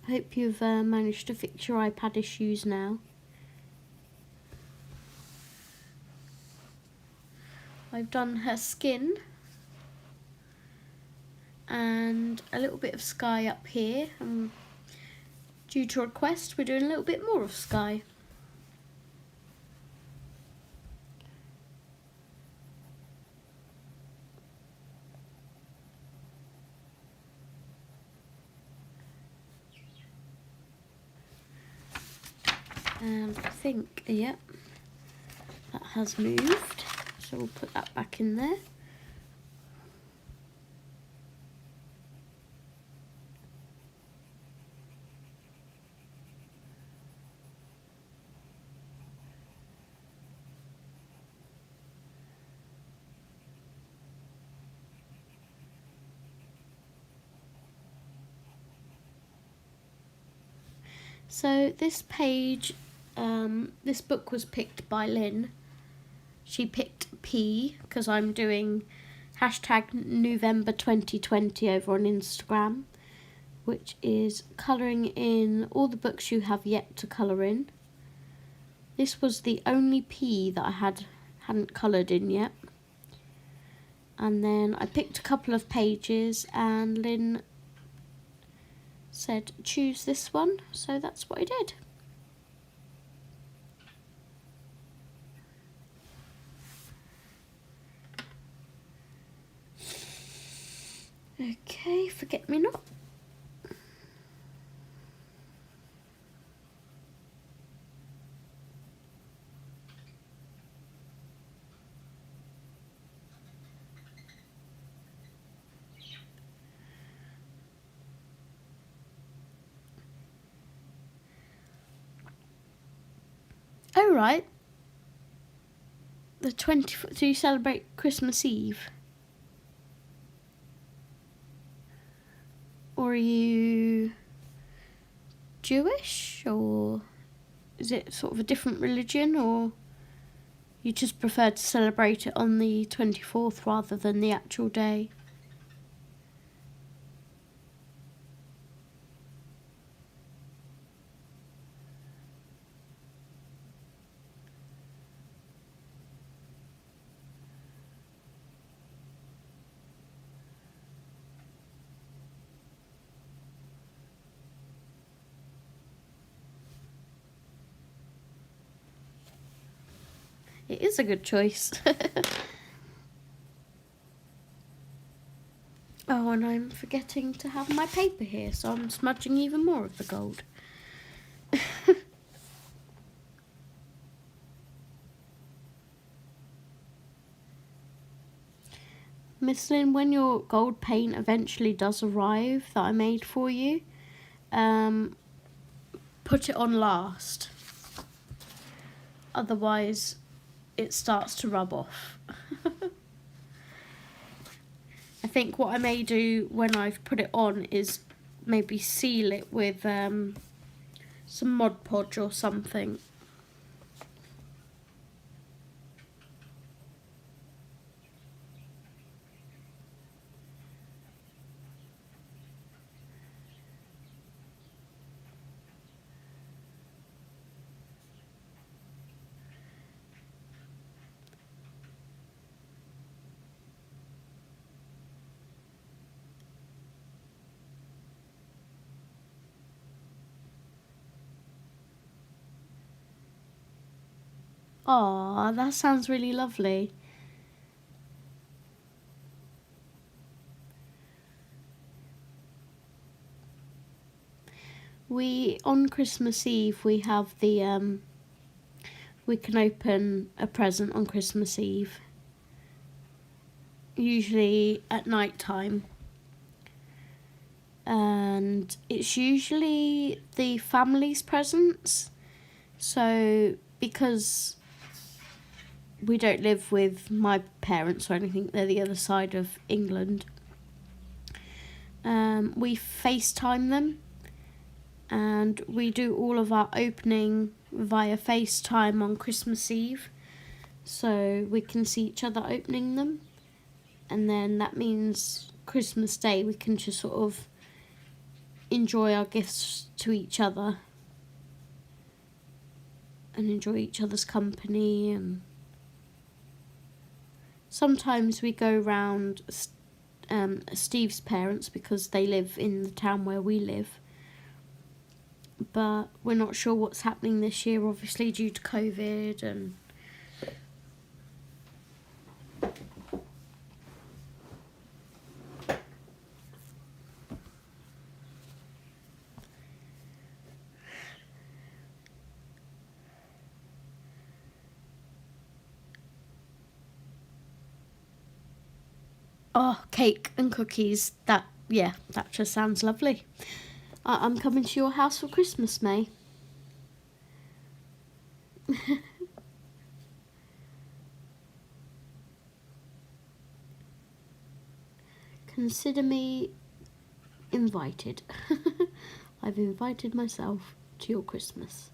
Hope you've managed to fix your iPad issues now. I've done her skin and a little bit of sky up here. Due to request, we're doing a little bit more of sky. And I think, yep, that has moved. So we'll put that back in there. So this page, this book was picked by Lynn. She picked P because I'm doing hashtag November 2020 over on Instagram, which is colouring in all the books you have yet to colour in. This was the only P that I hadn't coloured in yet. And then I picked a couple of pages and Lynn said choose this one, so that's what I did. Okay, forget me not. Oh right, the 20th. Do you celebrate Christmas Eve? Or are you Jewish, or is it sort of a different religion, or you just prefer to celebrate it on the 24th rather than the actual day? It is a good choice. Oh, and I'm forgetting to have my paper here, so I'm smudging even more of the gold. Miss Lynn, when your gold paint eventually does arrive that I made for you, put it on last. Otherwise, it starts to rub off. I think what I may do when I've put it on is maybe seal it with some Mod Podge or something. Aw, that sounds really lovely. On Christmas Eve, we have the, we can open a present on Christmas Eve. Usually at night time. And it's usually the family's presents. So, because we don't live with my parents or anything. They're the other side of England. We FaceTime them, and we do all of our opening via FaceTime on Christmas Eve, so we can see each other opening them, and then that means Christmas Day we can just sort of enjoy our gifts to each other and enjoy each other's company. And sometimes we go round Steve's parents because they live in the town where we live, but we're not sure what's happening this year, obviously due to COVID. And oh, cake and cookies, that just sounds lovely. I'm coming to your house for Christmas, May. Consider me invited. I've invited myself to your Christmas.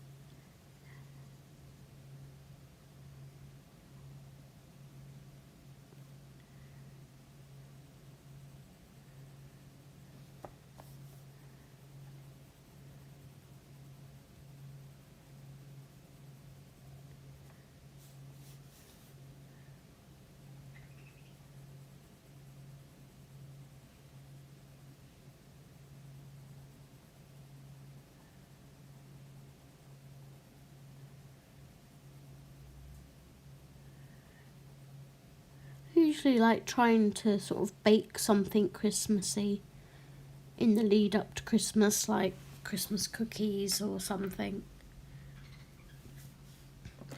I usually like trying to sort of bake something Christmassy in the lead up to Christmas, like Christmas cookies or something.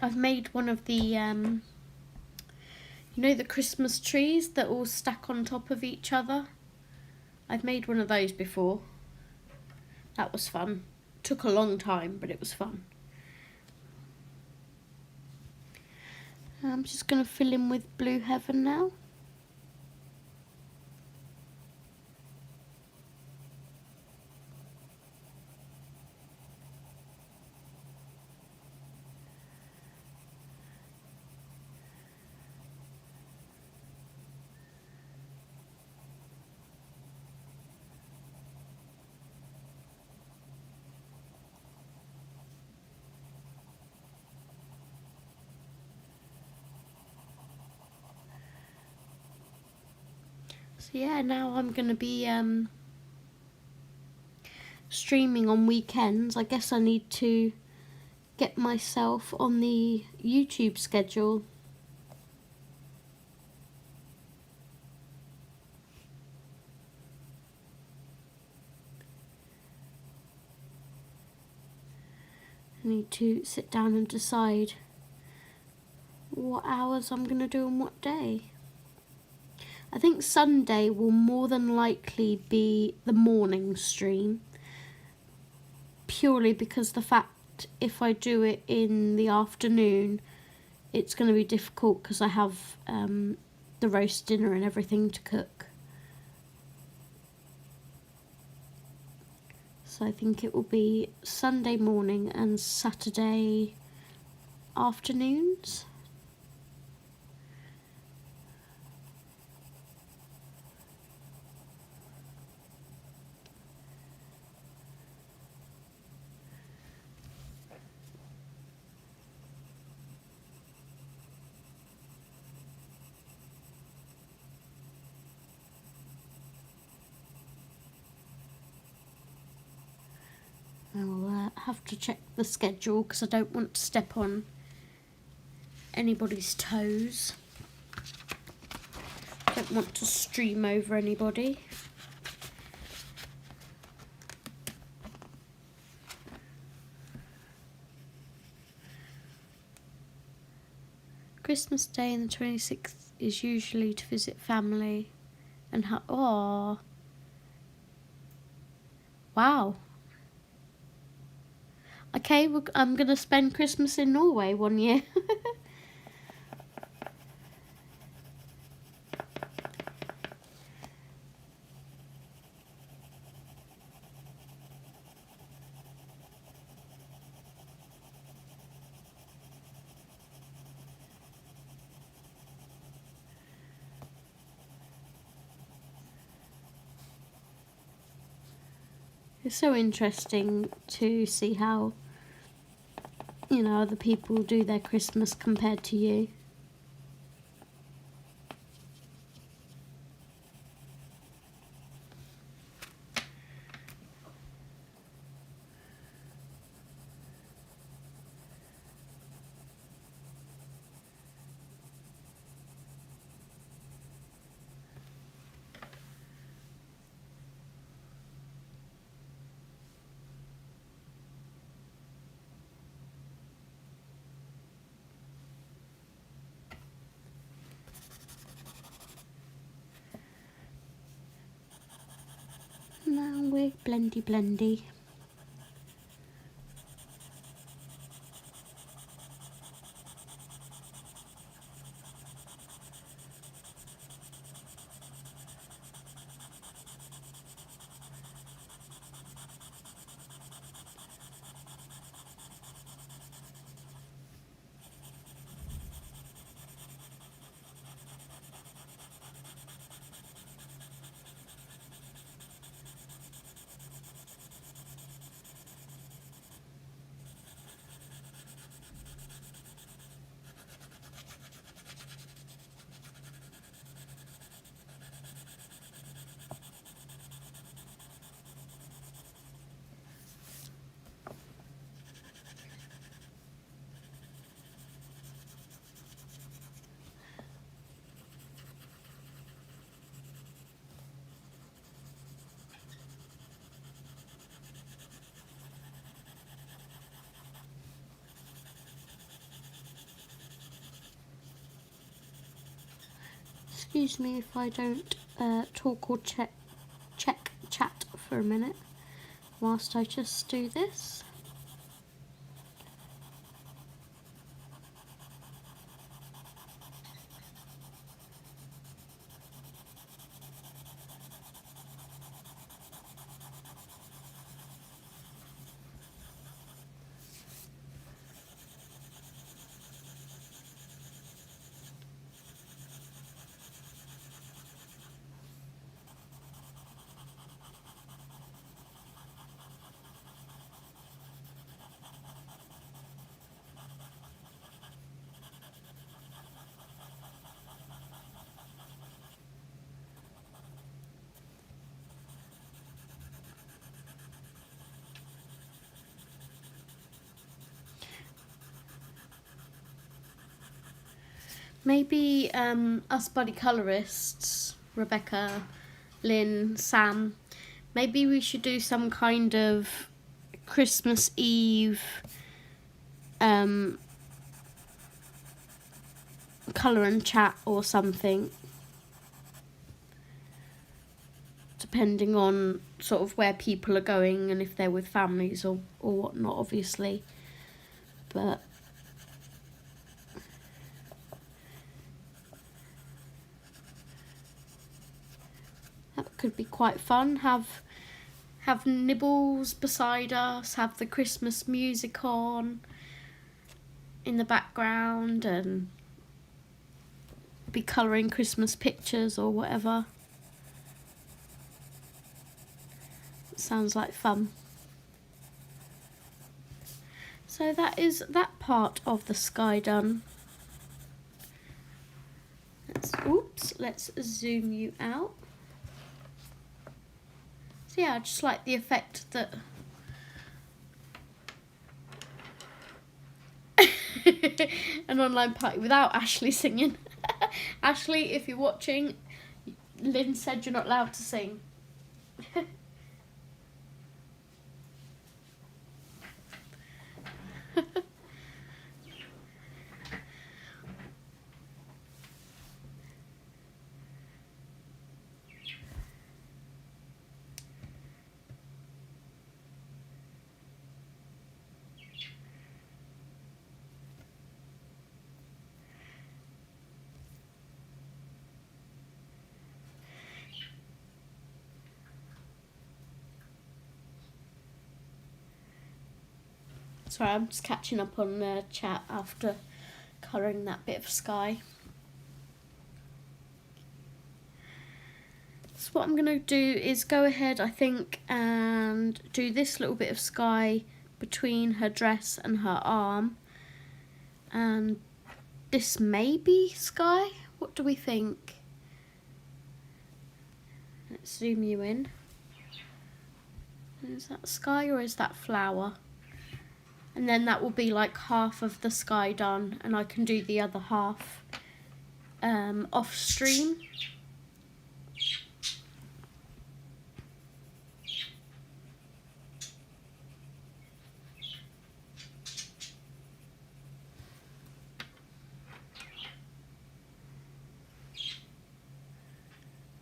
I've made one of the, you know, the Christmas trees that all stack on top of each other. I've made one of those before. That was fun. Took a long time, but it was fun. I'm just going to fill in with Blue Heaven now. So yeah, now I'm going to be streaming on weekends. I guess I need to get myself on the YouTube schedule. I need to sit down and decide what hours I'm going to do on what day. I think Sunday will more than likely be the morning stream, purely because the fact if I do it in the afternoon, it's going to be difficult because I have the roast dinner and everything to cook. So I think it will be Sunday morning and Saturday afternoons. I'll have to check the schedule because I don't want to step on anybody's toes. I don't want to stream over anybody. Christmas Day and the 26th is usually to visit family and oh, wow. Okay, I'm going to spend Christmas in Norway one year. It's so interesting to see how, you know, other people do their Christmas compared to you. Now we're blendy blendy. Excuse me if I don't talk or check chat for a minute whilst I just do this. Maybe us buddy colourists, Rebecca, Lynn, Sam, maybe we should do some kind of Christmas Eve colour and chat or something, depending on sort of where people are going and if they're with families or whatnot, obviously. But that could be quite fun. Have nibbles beside us, have the Christmas music on in the background and be colouring Christmas pictures or whatever. It sounds like fun. So that is that part of the sky done. Let's zoom you out. So yeah, I just like the effect that an online party without Ashley singing. Ashley, if you're watching, Lynn said you're not allowed to sing. Sorry, I'm just catching up on chat after colouring that bit of sky. So what I'm going to do is go ahead, I think, and do this little bit of sky between her dress and her arm. And this may be sky. What do we think? Let's zoom you in. Is that sky or is that flower? And then that will be like half of the sky done, and I can do the other half off stream.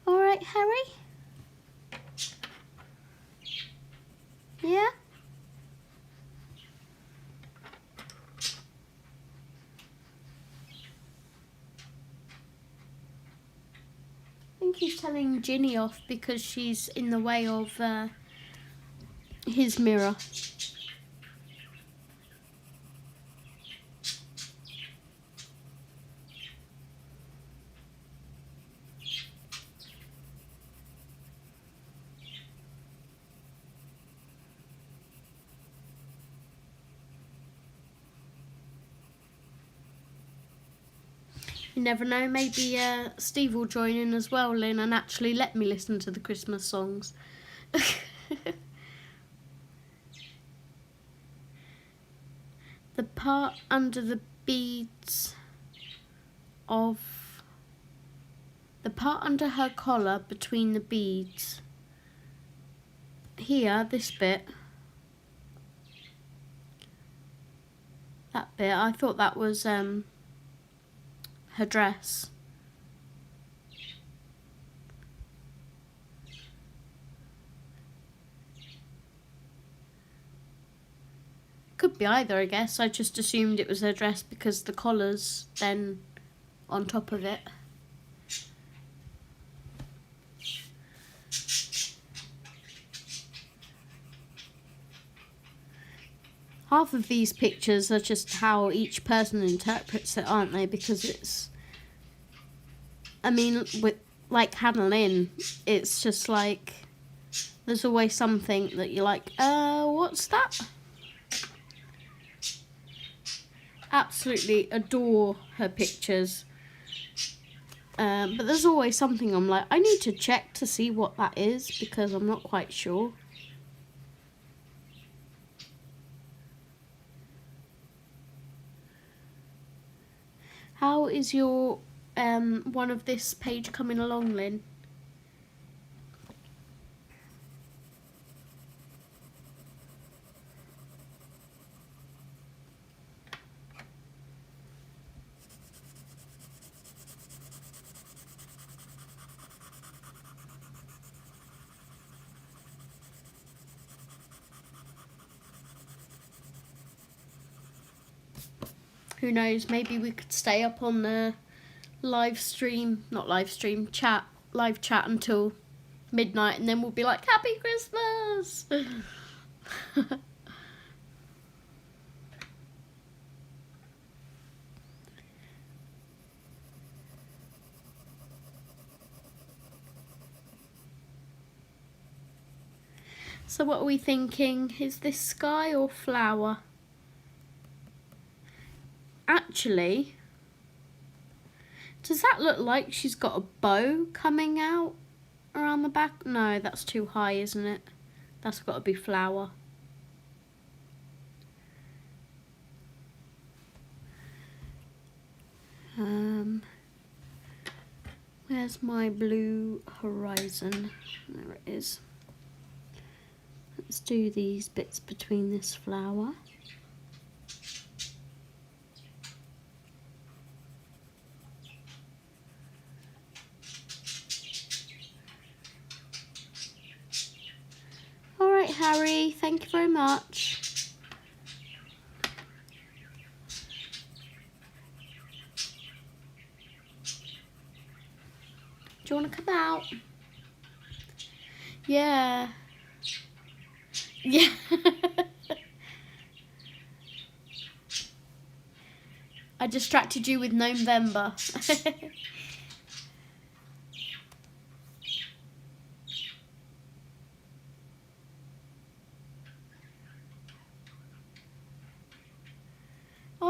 All right, Harry? Yeah? I think he's telling Ginny off because she's in the way of his mirror. You never know, maybe Steve will join in as well, Lynn, and actually let me listen to the Christmas songs. The part under the beads of... The part under her collar between the beads. Here, this bit. That bit, I thought that was her dress. Could be either, I guess. I just assumed it was her dress because the collar's then on top of it. Half of these pictures are just how each person interprets it, aren't they? Because it's... I mean, with like Hannah Lynn, it's just like... There's always something that you're like, what's that? Absolutely adore her pictures. But there's always something I'm like, I need to check to see what that is because I'm not quite sure. How is your one of this page coming along, Lynn? Who knows, maybe we could stay up on the live stream, not live stream, live chat until midnight, and then we'll be like, Happy Christmas! So what are we thinking? Is this sky or flower? Actually, does that look like she's got a bow coming out around the back? No, that's too high, isn't it? That's got to be flower. Where's my blue horizon? There it is. Let's do these bits between this flower. All right, Harry, thank you very much. Do you want to come out? Yeah. Yeah. I distracted you with November.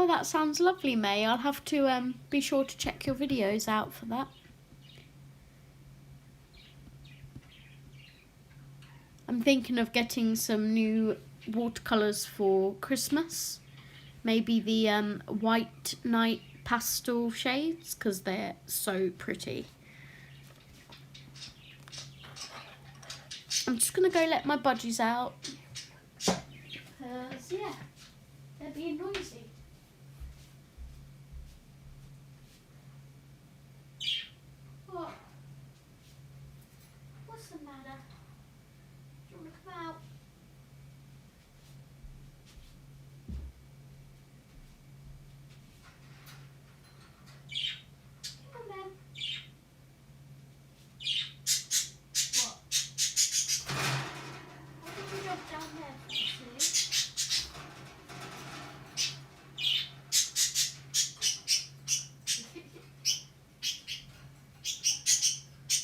that sounds lovely, May. I'll have to be sure to check your videos out for that. I'm thinking of getting some new watercolours for Christmas. Maybe the white night pastel shades, because they're so pretty. I'm just going to go let my budgies out. Because, yeah, they're being noisy. What? What's the matter? Do you want to come out? Come on, then. What? What did you drop down there, Felicity?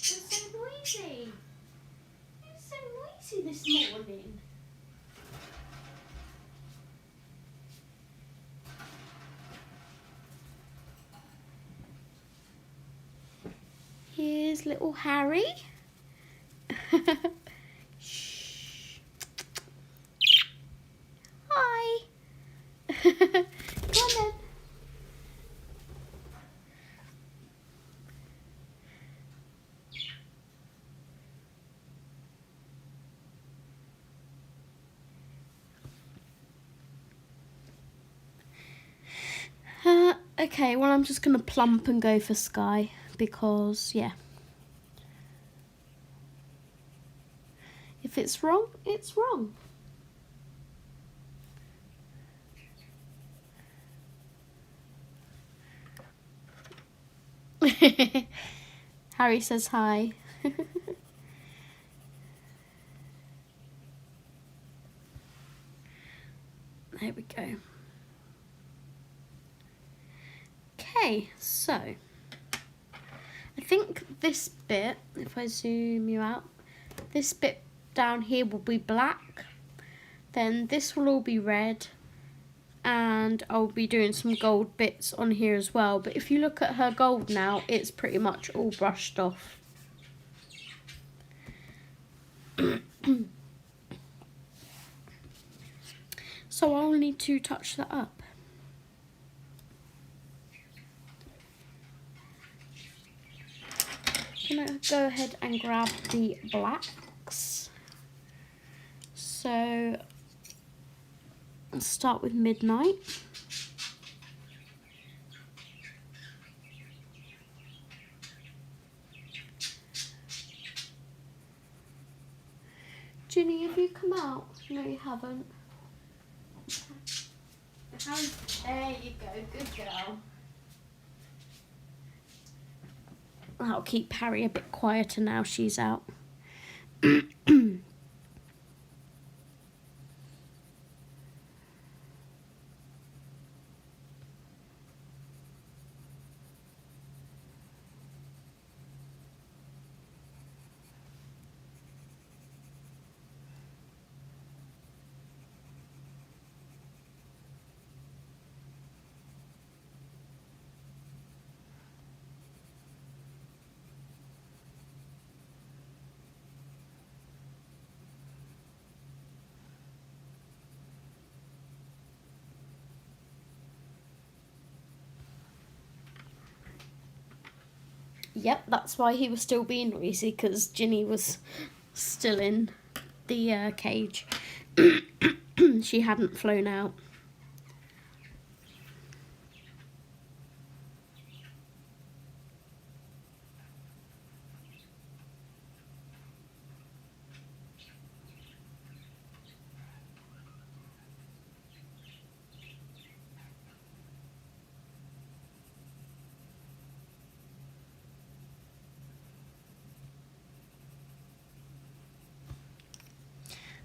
You're so noisy. You're so noisy this morning. Here's little Harry. Shh. Hi. Come on then. Okay, well, I'm just going to plump and go for Sky because, yeah. If it's wrong, it's wrong. Harry says hi. There we go. Okay, so I think this bit, if I zoom you out, this bit down here will be black, then this will all be red, and I'll be doing some gold bits on here as well. But if you look at her gold now, it's pretty much all brushed off. So I'll need to touch that up. I'm gonna go ahead and grab the blacks. So let's start with Midnight. Ginny, have you come out? No, you haven't. There you go, good girl. I'll keep Harry a bit quieter now she's out. Yep, that's why he was still being noisy, because Ginny was still in the cage. She hadn't flown out.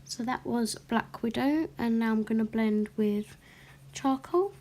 So that was Black Widow, and now I'm going to blend with charcoal.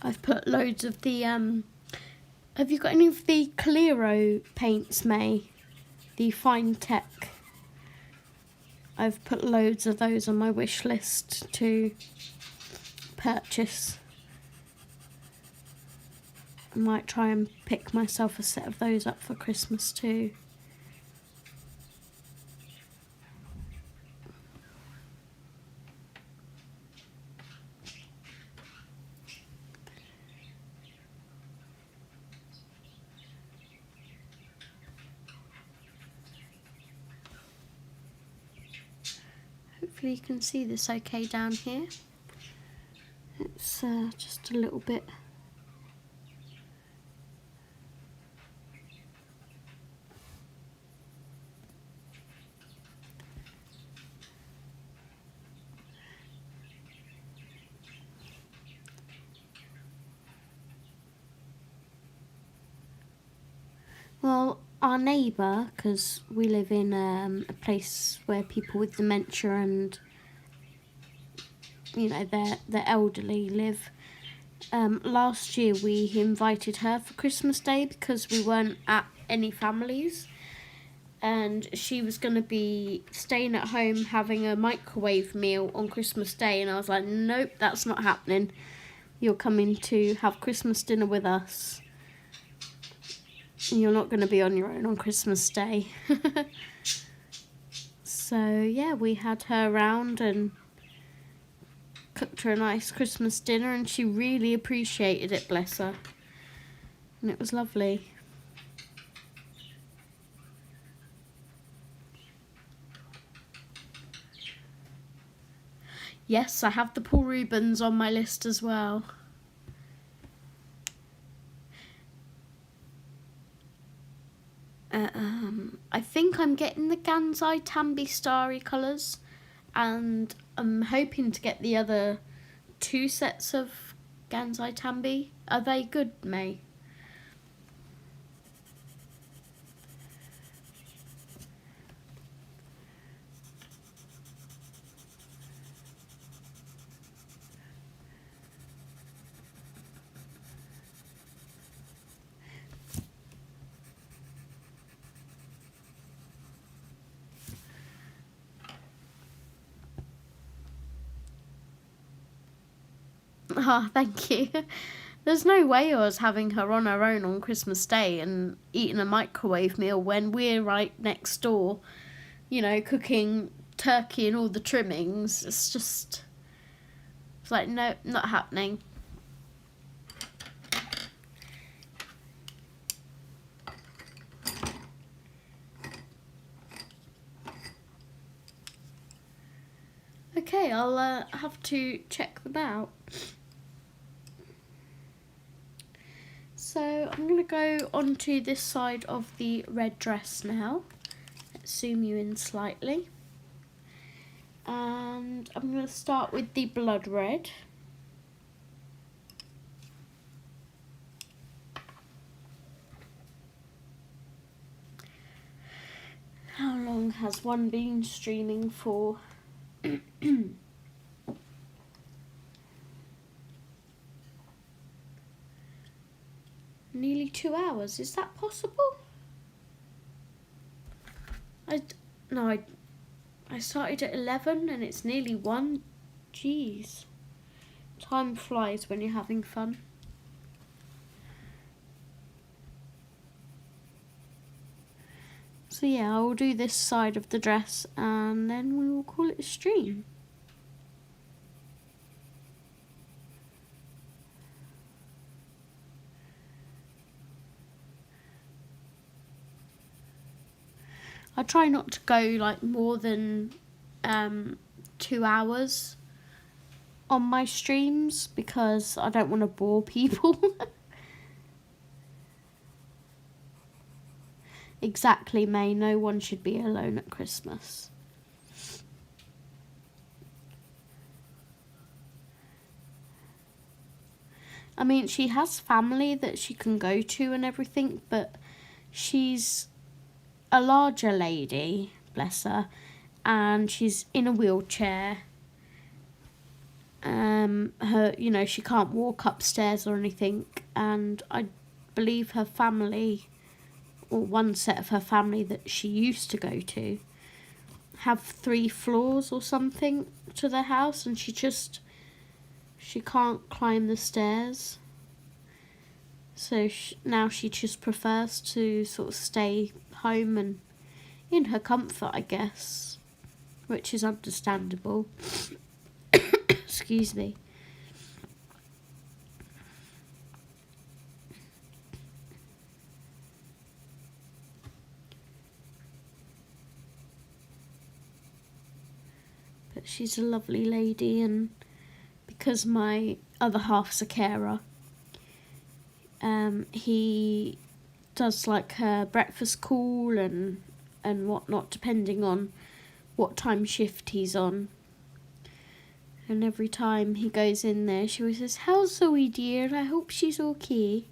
I've put loads of the, have you got any of the Calero paints, May? The Fine Tech. I've put loads of those on my wish list to purchase. I might try and pick myself a set of those up for Christmas too. Hopefully you can see this okay down here. It's just a little bit. Well, our neighbour, because we live in a place where people with dementia and, you know, they're elderly live. Last year we invited her for Christmas Day because we weren't at any families, and she was going to be staying at home having a microwave meal on Christmas Day, and I was like, nope, that's not happening. You're coming to have Christmas dinner with us. You're not going to be on your own on Christmas Day. So yeah, we had her around and cooked her a nice Christmas dinner, and she really appreciated it, bless her. And it was lovely. Yes, I have the Paul Rubens on my list as well. I think I'm getting the Gansai Tambi Starry colours, and I'm hoping to get the other 2 sets of Gansai Tambi. Are they good, May? Ah, thank you. There's no way I was having her on her own on Christmas Day and eating a microwave meal when we're right next door, you know, cooking turkey and all the trimmings. It's like, no, not happening. Okay, I'll have to check them out. So I'm going to go onto this side of the red dress now. Let's zoom you in slightly. And I'm going to start with the blood red. How long has one been streaming for? Nearly 2 hours. Is that possible? I started at 11 and it's nearly 1. Jeez. Time flies when you're having fun. So yeah, I'll do this side of the dress and then we will call it a stream. I try not to go like more than 2 hours on my streams because I don't want to bore people. Exactly, May. No one should be alone at Christmas. I mean, she has family that she can go to and everything, but she's a larger lady, bless her, and she's in a wheelchair. her, you know, she can't walk upstairs or anything, and I believe her family, or one set of her family that she used to go to, have 3 floors or something to their house, and she can't climb the stairs. So now she just prefers to sort of stay home and in her comfort, I guess, which is understandable. Excuse me. But she's a lovely lady, and because my other half's a carer, he does like her breakfast call and whatnot, depending on what time shift he's on. And every time he goes in there, she always says, "How's Zoe, dear? I hope she's okay."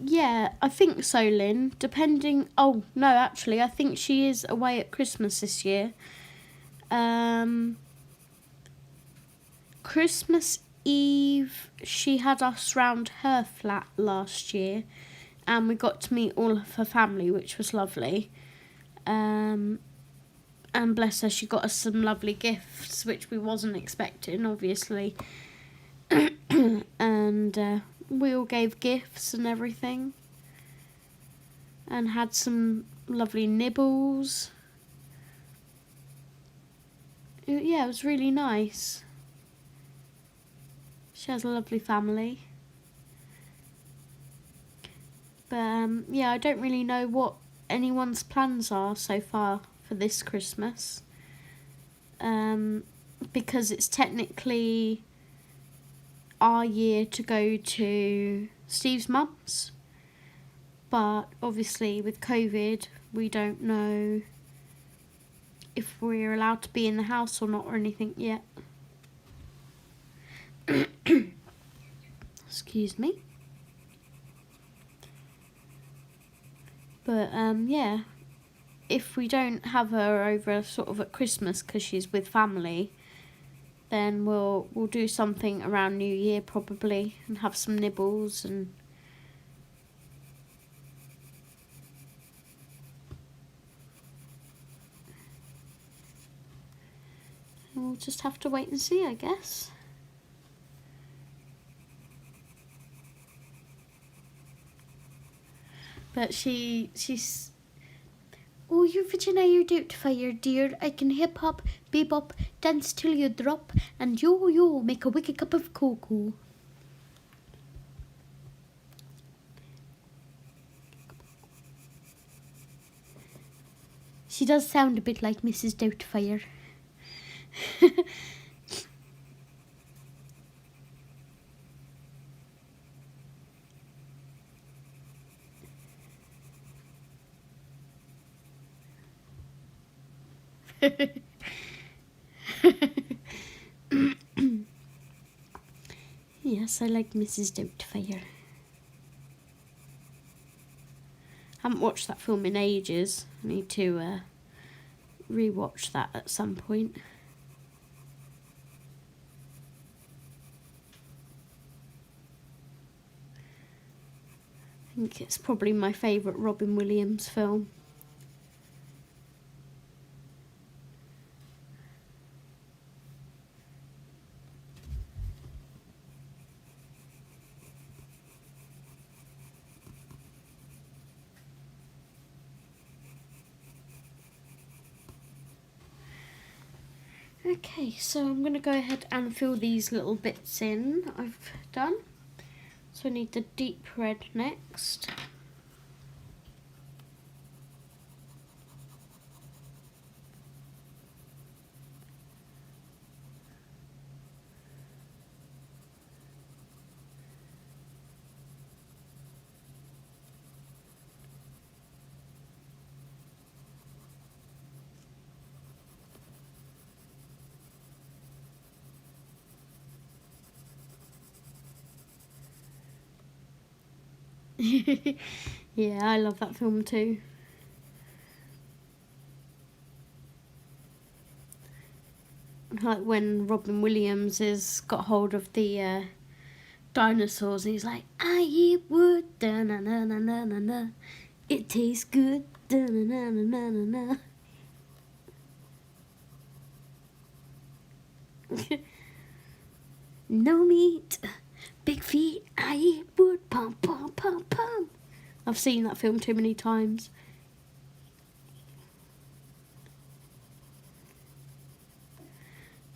Yeah, I think so, Lynn. Depending... Oh, no, actually, I think she is away at Christmas this year. Christmas Eve, she had us round her flat last year, and we got to meet all of her family, which was lovely. And bless her, she got us some lovely gifts, which we wasn't expecting, obviously. And we all gave gifts and everything, and had some lovely nibbles. Yeah, it was really nice. She has a lovely family. But yeah, I don't really know what anyone's plans are so far for this Christmas. Because it's technically our year to go to Steve's mum's. But obviously with COVID, we don't know if we're allowed to be in the house or not or anything yet. Excuse me. But yeah, if we don't have her over sort of at Christmas because she's with family, then we'll do something around New Year probably, and have some nibbles, and we'll just have to wait and see, I guess. But she's... Oh, you're Virginia, you're Doubtfire, dear. I can hip hop, bebop, dance till you drop, and yo, make a wicked cup of cocoa. She does sound a bit like Mrs. Doubtfire. Yes, I like Mrs. Doubtfire. Haven't watched that film in ages. I need to rewatch that at some point. I think it's probably my favourite Robin Williams film. Okay, so I'm going to go ahead and fill these little bits in I've done. So I need the deep red next. Yeah, I love that film too. Like when Robin Williams has got hold of the dinosaurs and he's like, I eat wood, da na na na na na na. It tastes good, da na na na na na. No meat, big feet, I eat wood, pum pum pum pum. I've seen that film too many times.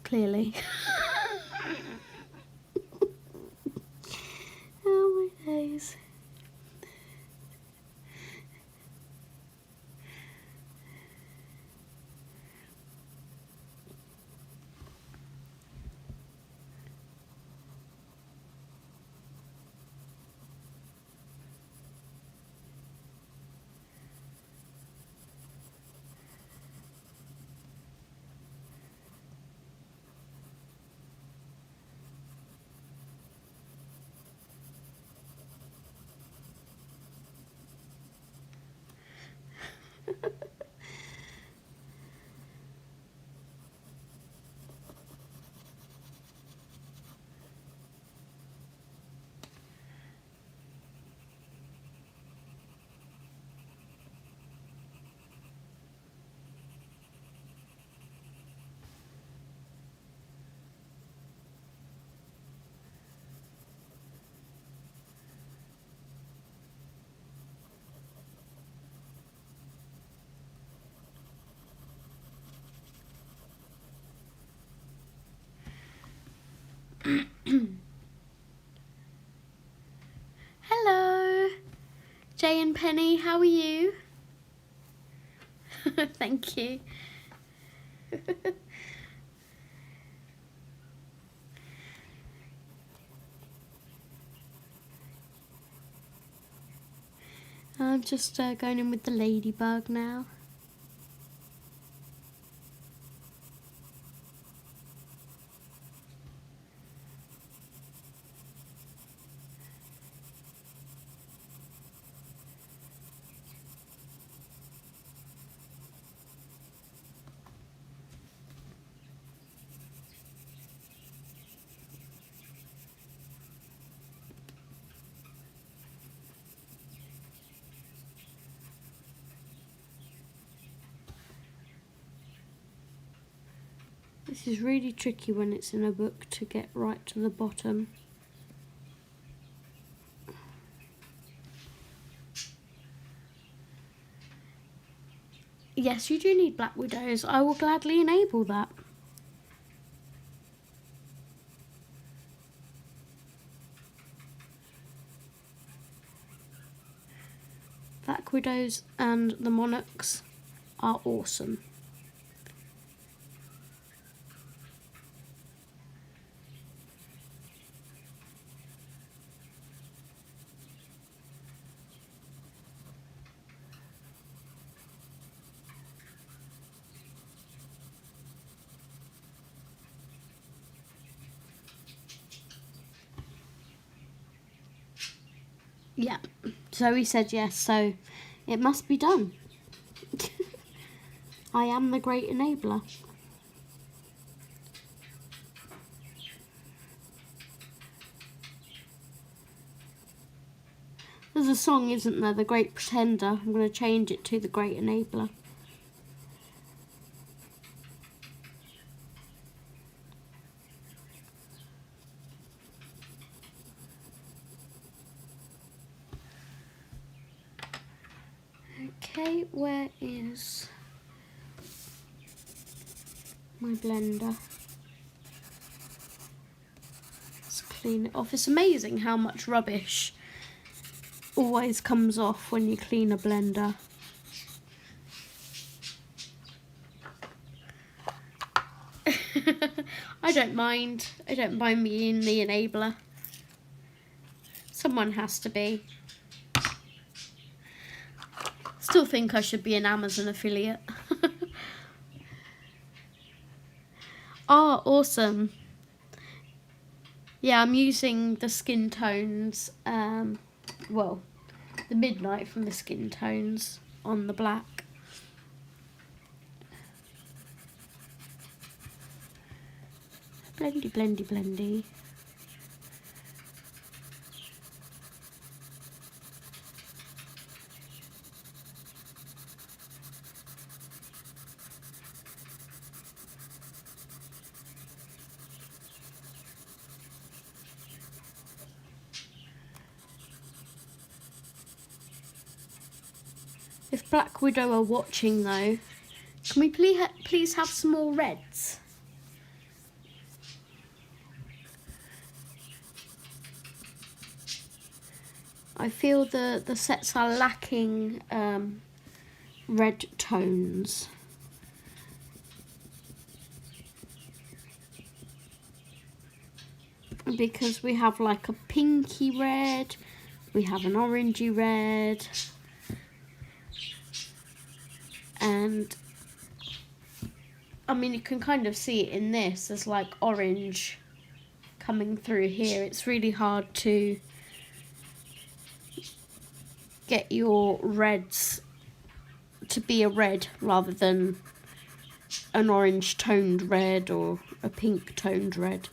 Clearly. Oh my days. Hello, Jay and Penny, how are you? Thank you. I'm just going in with the ladybug now. This is really tricky when it's in a book to get right to the bottom. Yes, you do need black widows. I will gladly enable that. Black widows and the monarchs are awesome. Yeah, Zoe said yes, so it must be done. I am the great enabler. There's a song, isn't there? The Great Pretender. I'm going to change it to the Great Enabler. Okay, where is my blender? Let's clean it off. It's amazing how much rubbish always comes off when you clean a blender. I don't mind. I don't mind being the enabler. Someone has to be. Still think I should be an Amazon affiliate. Oh, awesome. Yeah, I'm using the skin tones, well, the midnight from the skin tones on the black. Blendy, blendy, blendy. If Black Widow are watching though, can we please have some more reds? I feel the sets are lacking red tones. Because we have like a pinky red, we have an orangey red, and I mean you can kind of see it in this as like orange coming through here. It's really hard to get your reds to be a red rather than an orange toned red or a pink toned red.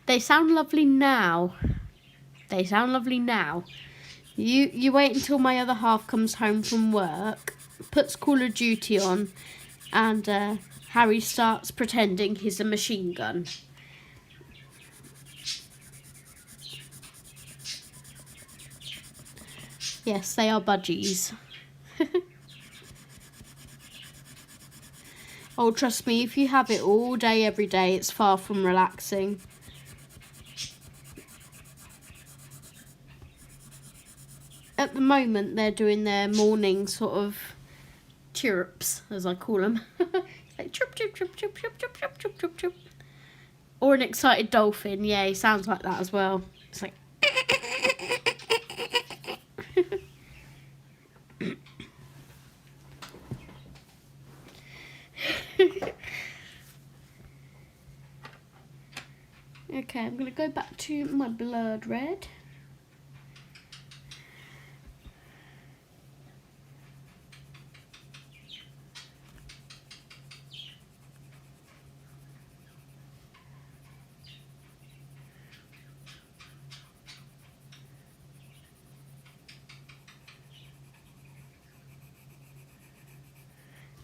They sound lovely now. They sound lovely now. You wait until my other half comes home from work, puts Call of Duty on, and Harry starts pretending he's a machine gun. Yes, they are budgies. Oh, trust me, if you have it all day, every day, it's far from relaxing. At the moment, they're doing their morning sort of chirps, as I call them. Like chirp, chirp, chirp, chirp, chirp, chirp, chirp, chirp, chirp, chirp. Or an excited dolphin. Yeah, he sounds like that as well. It's like... Okay, I'm going to go back to my blurred red.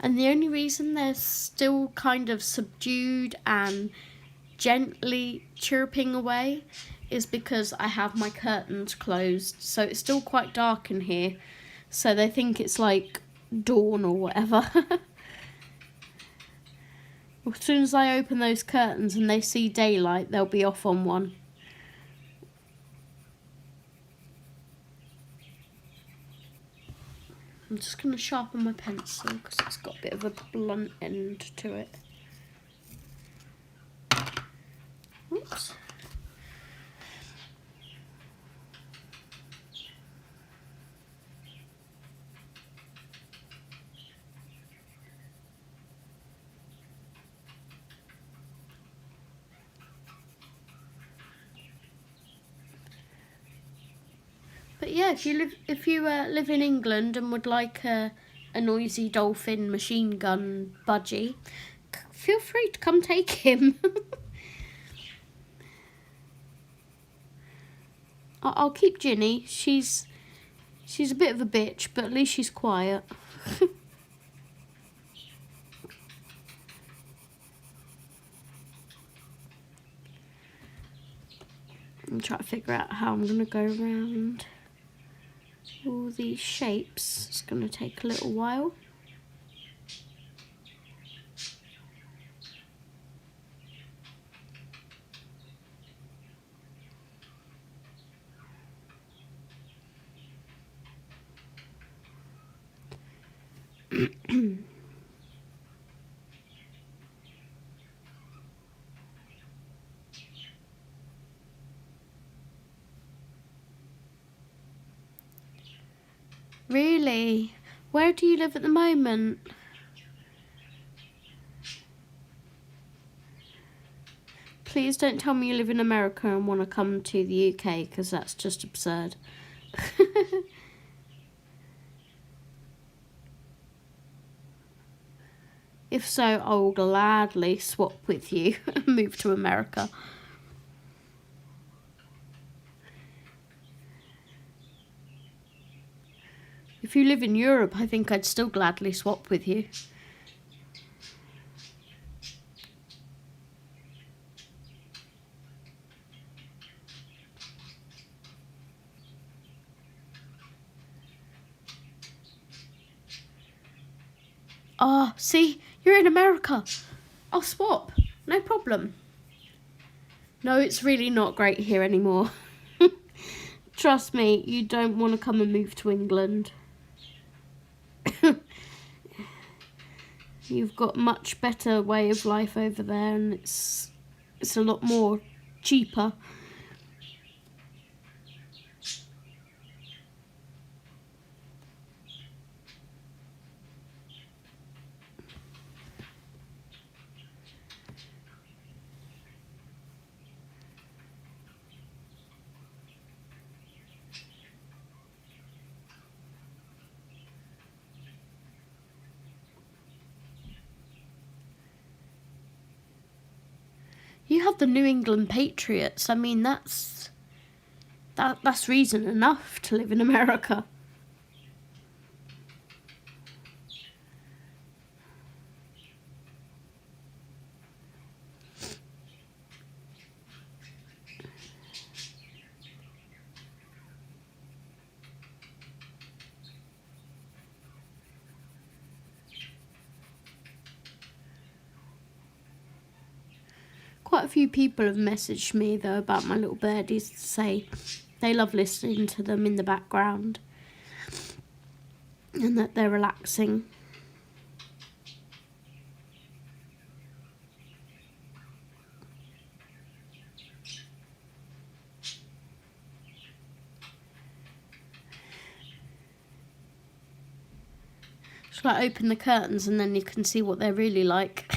And the only reason they're still kind of subdued and gently chirping away is because I have my curtains closed, so it's still quite dark in here, so they think it's like dawn or whatever. As soon as I open those curtains and they see daylight, they'll be off on one. I'm just going to sharpen my pencil because it's got a bit of a blunt end to it. Oops. But yeah, if you live in England and would like a noisy dolphin machine gun budgie, feel free to come take him. I'll keep Ginny. She's a bit of a bitch, but at least she's quiet. I'm trying to figure out how I'm going to go around all these shapes. It's going to take a little while. really? Where do you live at the moment? Please don't tell me you live in America and want to come to the UK, because that's just absurd. If so, I will gladly swap with you and move to America. If you live in Europe, I think I'd still gladly swap with you. Ah, see, you're in America. I'll swap, no problem. No, it's really not great here anymore. Trust me, you don't want to come and move to England. You've got much better way of life over there, and it's a lot more cheaper. You have the New England Patriots. I mean, that's reason enough to live in America. Quite a few people have messaged me though about my little birdies to say they love listening to them in the background and that they're relaxing. Shall I open the curtains and then you can see what they're really like?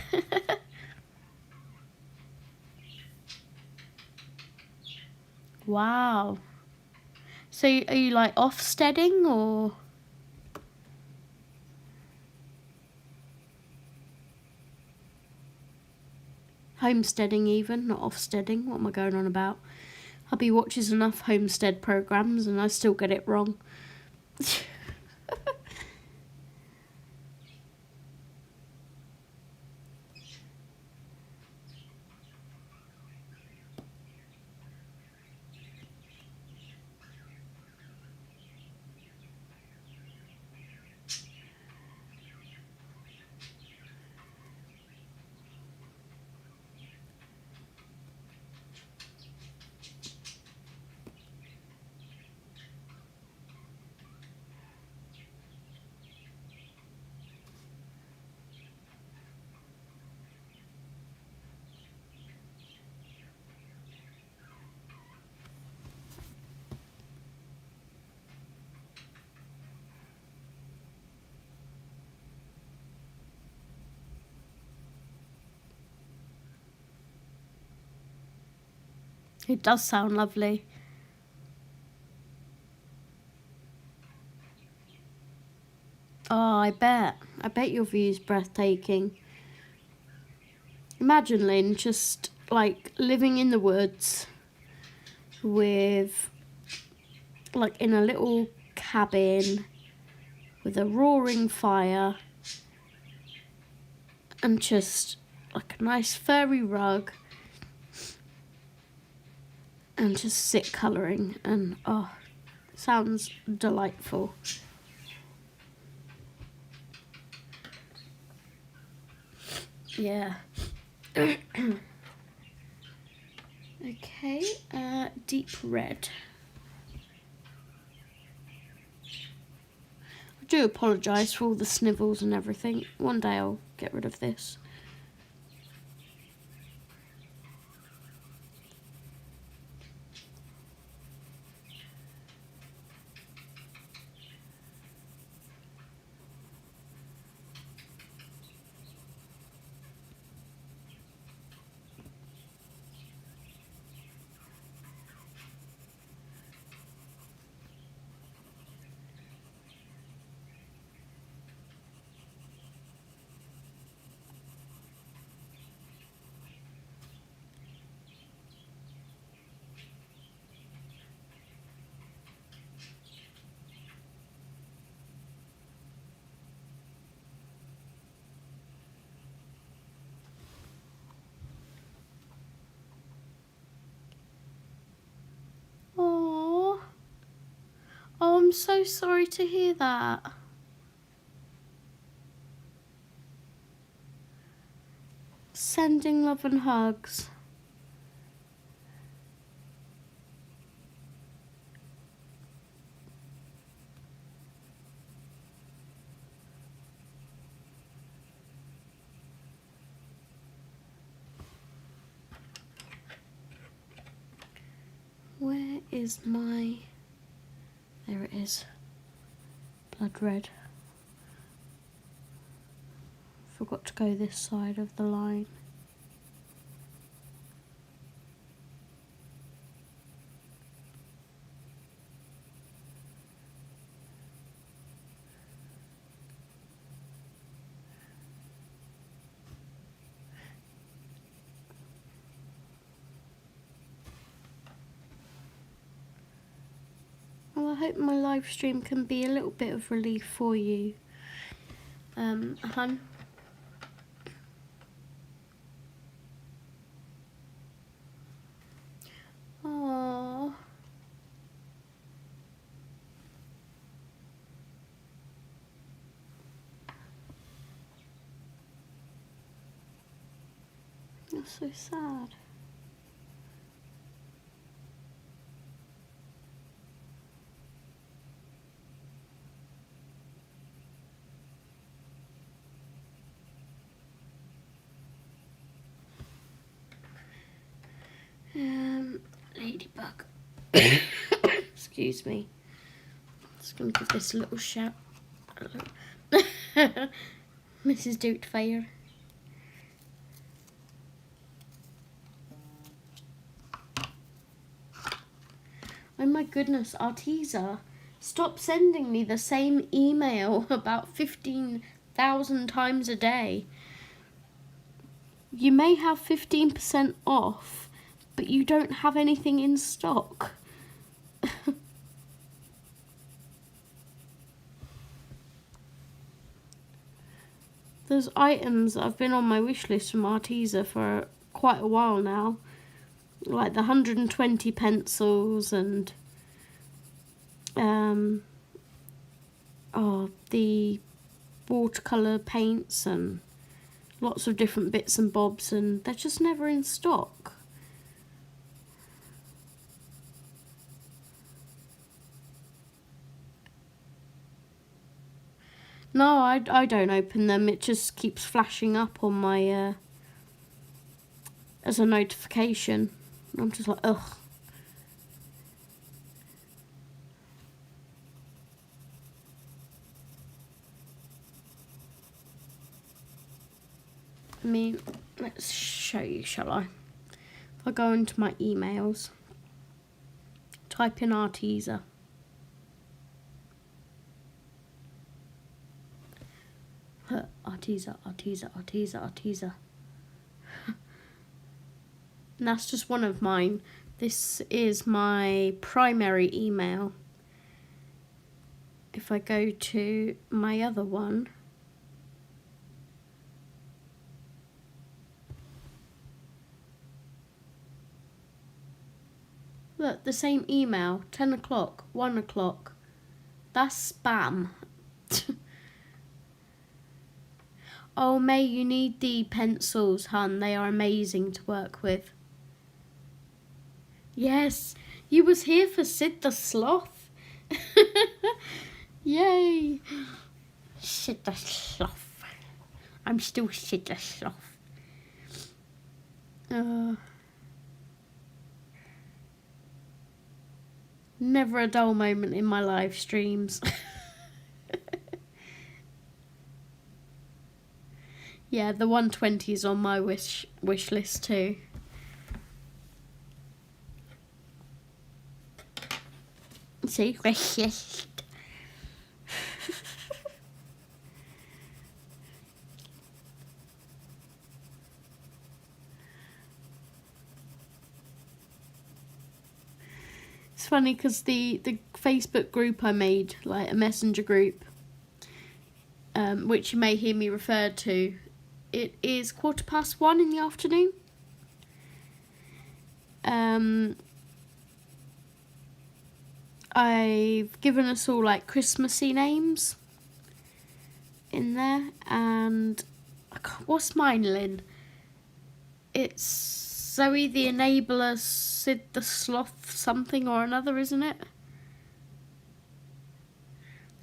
Wow. So are you like offsteading or? Homesteading even, not offsteading. What am I going on about? Hubby watches enough homestead programs and I still get it wrong. It does sound lovely. Oh, I bet your view's breathtaking. Imagine, Lynn, just like living in the woods with, like, in a little cabin with a roaring fire and just like a nice furry rug and just sit colouring, and oh, sounds delightful. Yeah. Okay, deep red. I do apologise for all the snivels and everything. One day I'll get rid of this. I'm so sorry to hear that. Sending love and hugs. Where is my... There it is. Blood red. Forgot to go this side of the line. Well, I hope my live stream can be a little bit of relief for you, hun. Aww. That's so sad. Ladybug. Excuse me. Just gonna give this a little shout. Mrs. Doubtfire. Oh my goodness, Arteza, stop sending me the same email about 15,000 times a day. You may have 15% off, but you don't have anything in stock. There's items that have been on my wish list from Arteza for quite a while now. Like the 120 pencils and the watercolour paints and lots of different bits and bobs, and they're just never in stock. No, I don't open them. It just keeps flashing up on my as a notification. I'm just like, ugh. I mean, let's show you, shall I? If I go into my emails, type in Arteza. Arteza, Arteza, Arteza, Arteza. And that's just one of mine. This is my primary email. If I go to my other one, look, the same email, 10 o'clock, 1 o'clock. That's spam. Oh, May, you need the pencils, hun. They are amazing to work with. Yes, you was here for Sid the Sloth. Yay. Sid the Sloth. I'm still Sid the Sloth. Never a dull moment in my live streams. Yeah, the 120 is on my wish list too. See, wish list. It's funny because the Facebook group I made, like a messenger group, which you may hear me refer to, it is 1:15 in the afternoon. I've given us all like Christmassy names in there, and what's mine, Lynn? It's Zoe the Enabler, Sid the Sloth something or another, isn't it?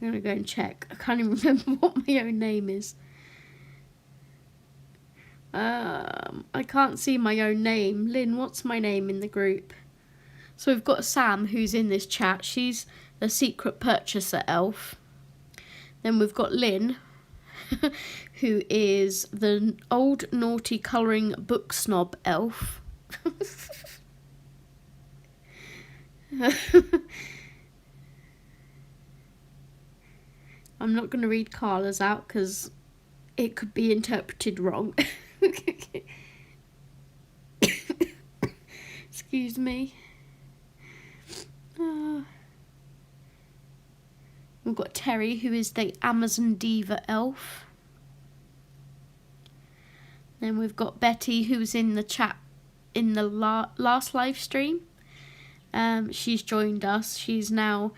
I'm gonna go and check. I can't even remember what my own name is. I can't see my own name. Lynn, what's my name in the group? So we've got Sam, who's in this chat. She's the secret purchaser elf. Then we've got Lynn, who is the old naughty colouring book snob elf. I'm not going to read Carla's out because it could be interpreted wrong. Excuse me. We've got Terry, who is the Amazon Diva elf. Then we've got Betty, who's in the chat in the last live stream. She's joined us. She's now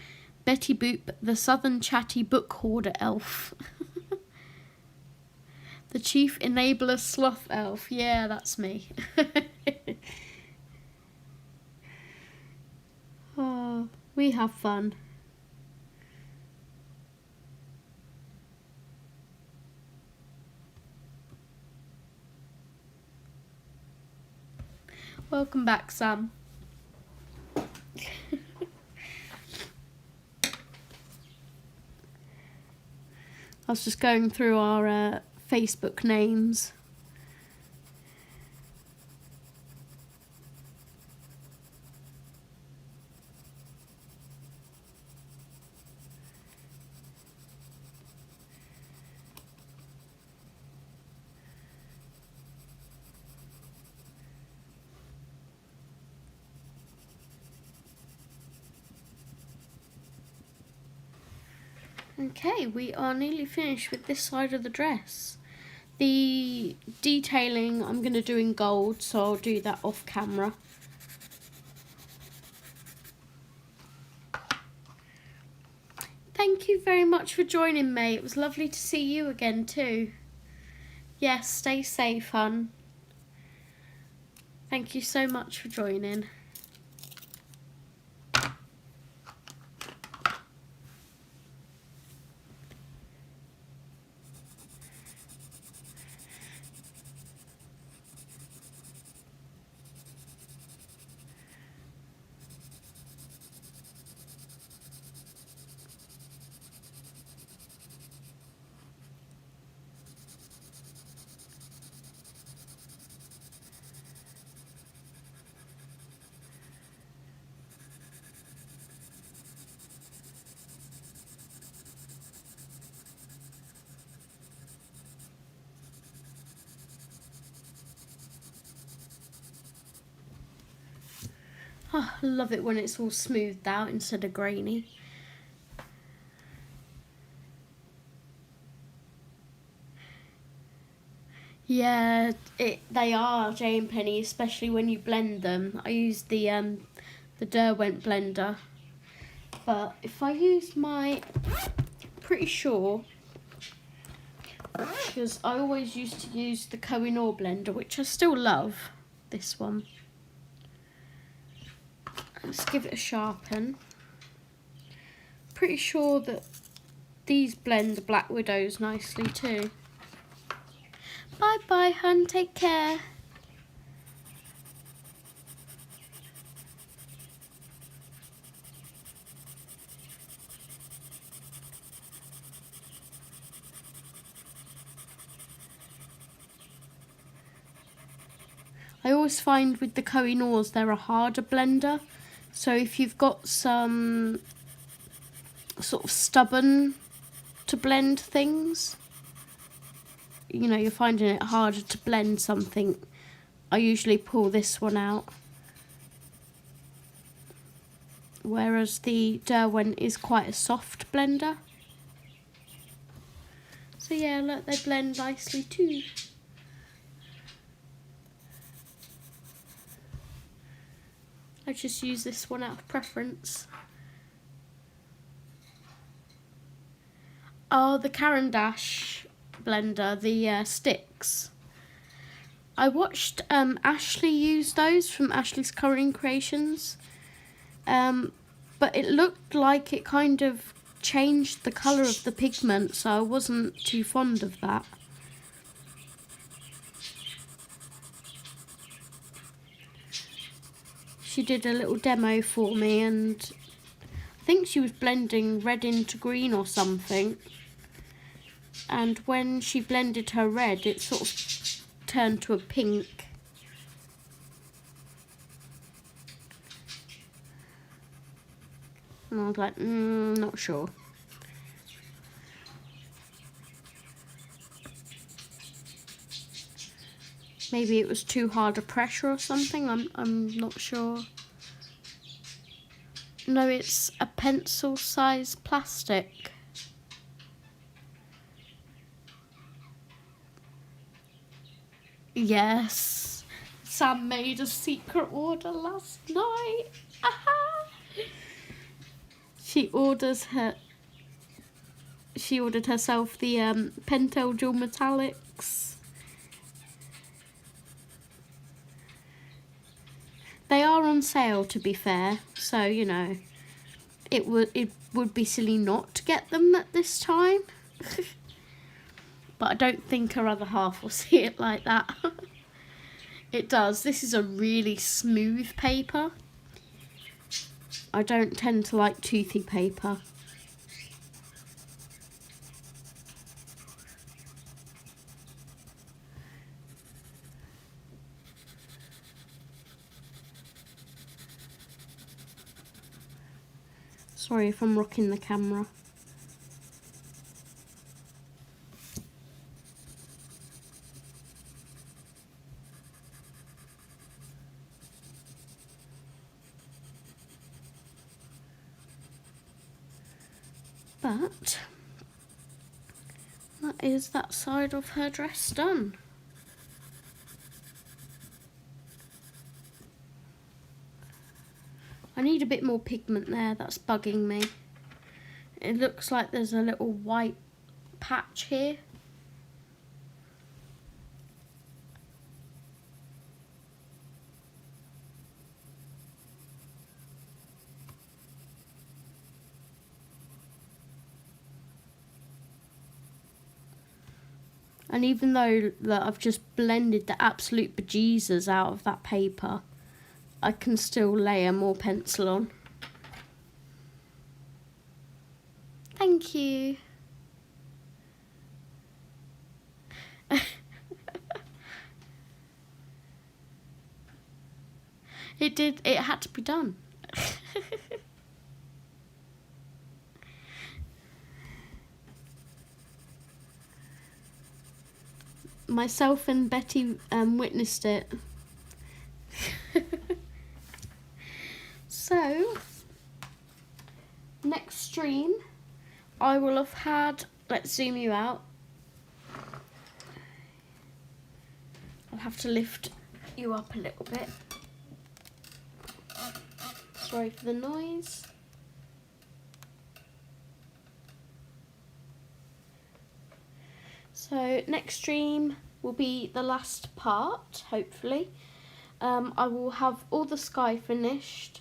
Betty Boop, the Southern Chatty Book Hoarder elf. The Chief Enabler Sloth elf. Yeah, that's me. Oh, we have fun. Welcome back, Sam. I was just going through our Facebook names. Okay, we are nearly finished with this side of the dress. The detailing I'm going to do in gold, so I'll do that off camera. Thank you very much for joining me. It was lovely to see you again too. Yes, stay safe, hun. Thank you so much for joining. Oh, I love it when it's all smoothed out instead of grainy. Yeah, they are Jane Penny, especially when you blend them. I use the Derwent blender, but if I use my, pretty sure, because I always used to use the Kohinoor blender, which I still love. This one. Let's give it a sharpen. Pretty sure that these blend the Black Widows nicely too. Bye bye, hun, take care. I always find with the Kohinoors they're a harder blender, so if you've got some sort of stubborn to blend things, you know, you're finding it harder to blend something, I usually pull this one out. Whereas the Derwent is quite a soft blender. So yeah, look, they blend nicely too. I just use this one out of preference. Oh, the Caran d'Ache blender, the sticks. I watched Ashley use those from Ashley's Colouring Creations, but it looked like it kind of changed the colour of the pigment, so I wasn't too fond of that. She did a little demo for me, and I think she was blending red into green or something, and when she blended her red it sort of turned to a pink. And I was like, not sure. Maybe it was too hard a pressure or something, I'm not sure. No, it's a pencil size plastic. Yes, Sam made a secret order last night. Aha! She ordered herself the Pt.2 metallics. They are on sale, to be fair, so you know it would be silly not to get them at this time. But I don't think her other half will see it like that. It does. This is a really smooth paper. I don't tend to like toothy paper. Sorry if I'm rocking the camera. But that is that side of her dress done. I need a bit more pigment there, that's bugging me. It looks like there's a little white patch here. And even though that I've just blended the absolute bejesus out of that paper, I can still layer more pencil on. Thank you. It had to be done. Myself and Betty witnessed it. So, next stream, I will have had, let's zoom you out. I'll have to lift you up a little bit. Sorry for the noise. So next stream will be the last part, hopefully. I will have all the sky finished,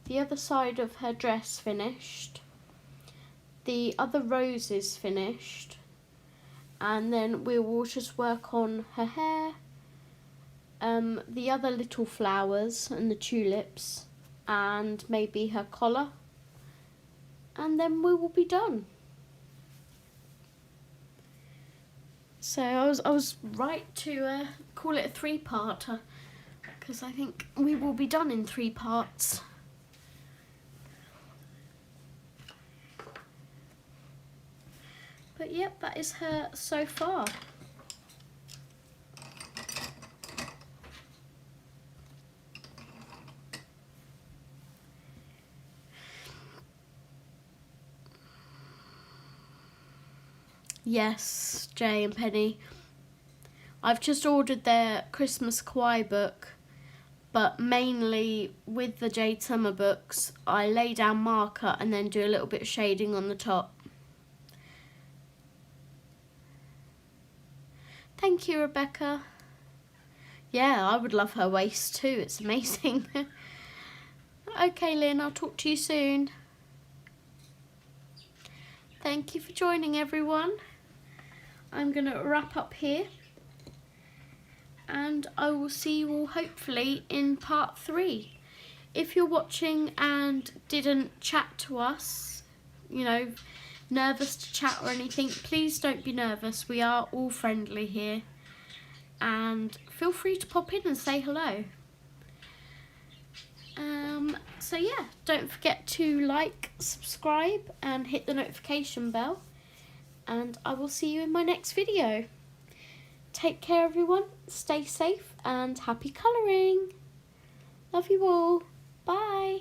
the other side of her dress finished, the other roses finished, and then we will just work on her hair, the other little flowers and the tulips, and maybe her collar, and then we will be done. So I was right to call it a 3-parter, because I think we will be done in 3 parts. But yep, that is her so far. Yes, Jay and Penny. I've just ordered their Christmas Kawaii book, but mainly with the Jade Summer books, I lay down marker and then do a little bit of shading on the top. Thank you, Rebecca. Yeah, I would love her waist too. It's amazing. Okay, Lynn, I'll talk to you soon. Thank you for joining, everyone. I'm going to wrap up here. And I will see you all hopefully in part 3. If you're watching and didn't chat to us, you know, nervous to chat or anything, please don't be nervous. We are all friendly here. And feel free to pop in and say hello. So yeah, don't forget to like, subscribe and hit the notification bell. And I will see you in my next video. Take care, everyone. Stay safe and happy colouring. Love you all. Bye.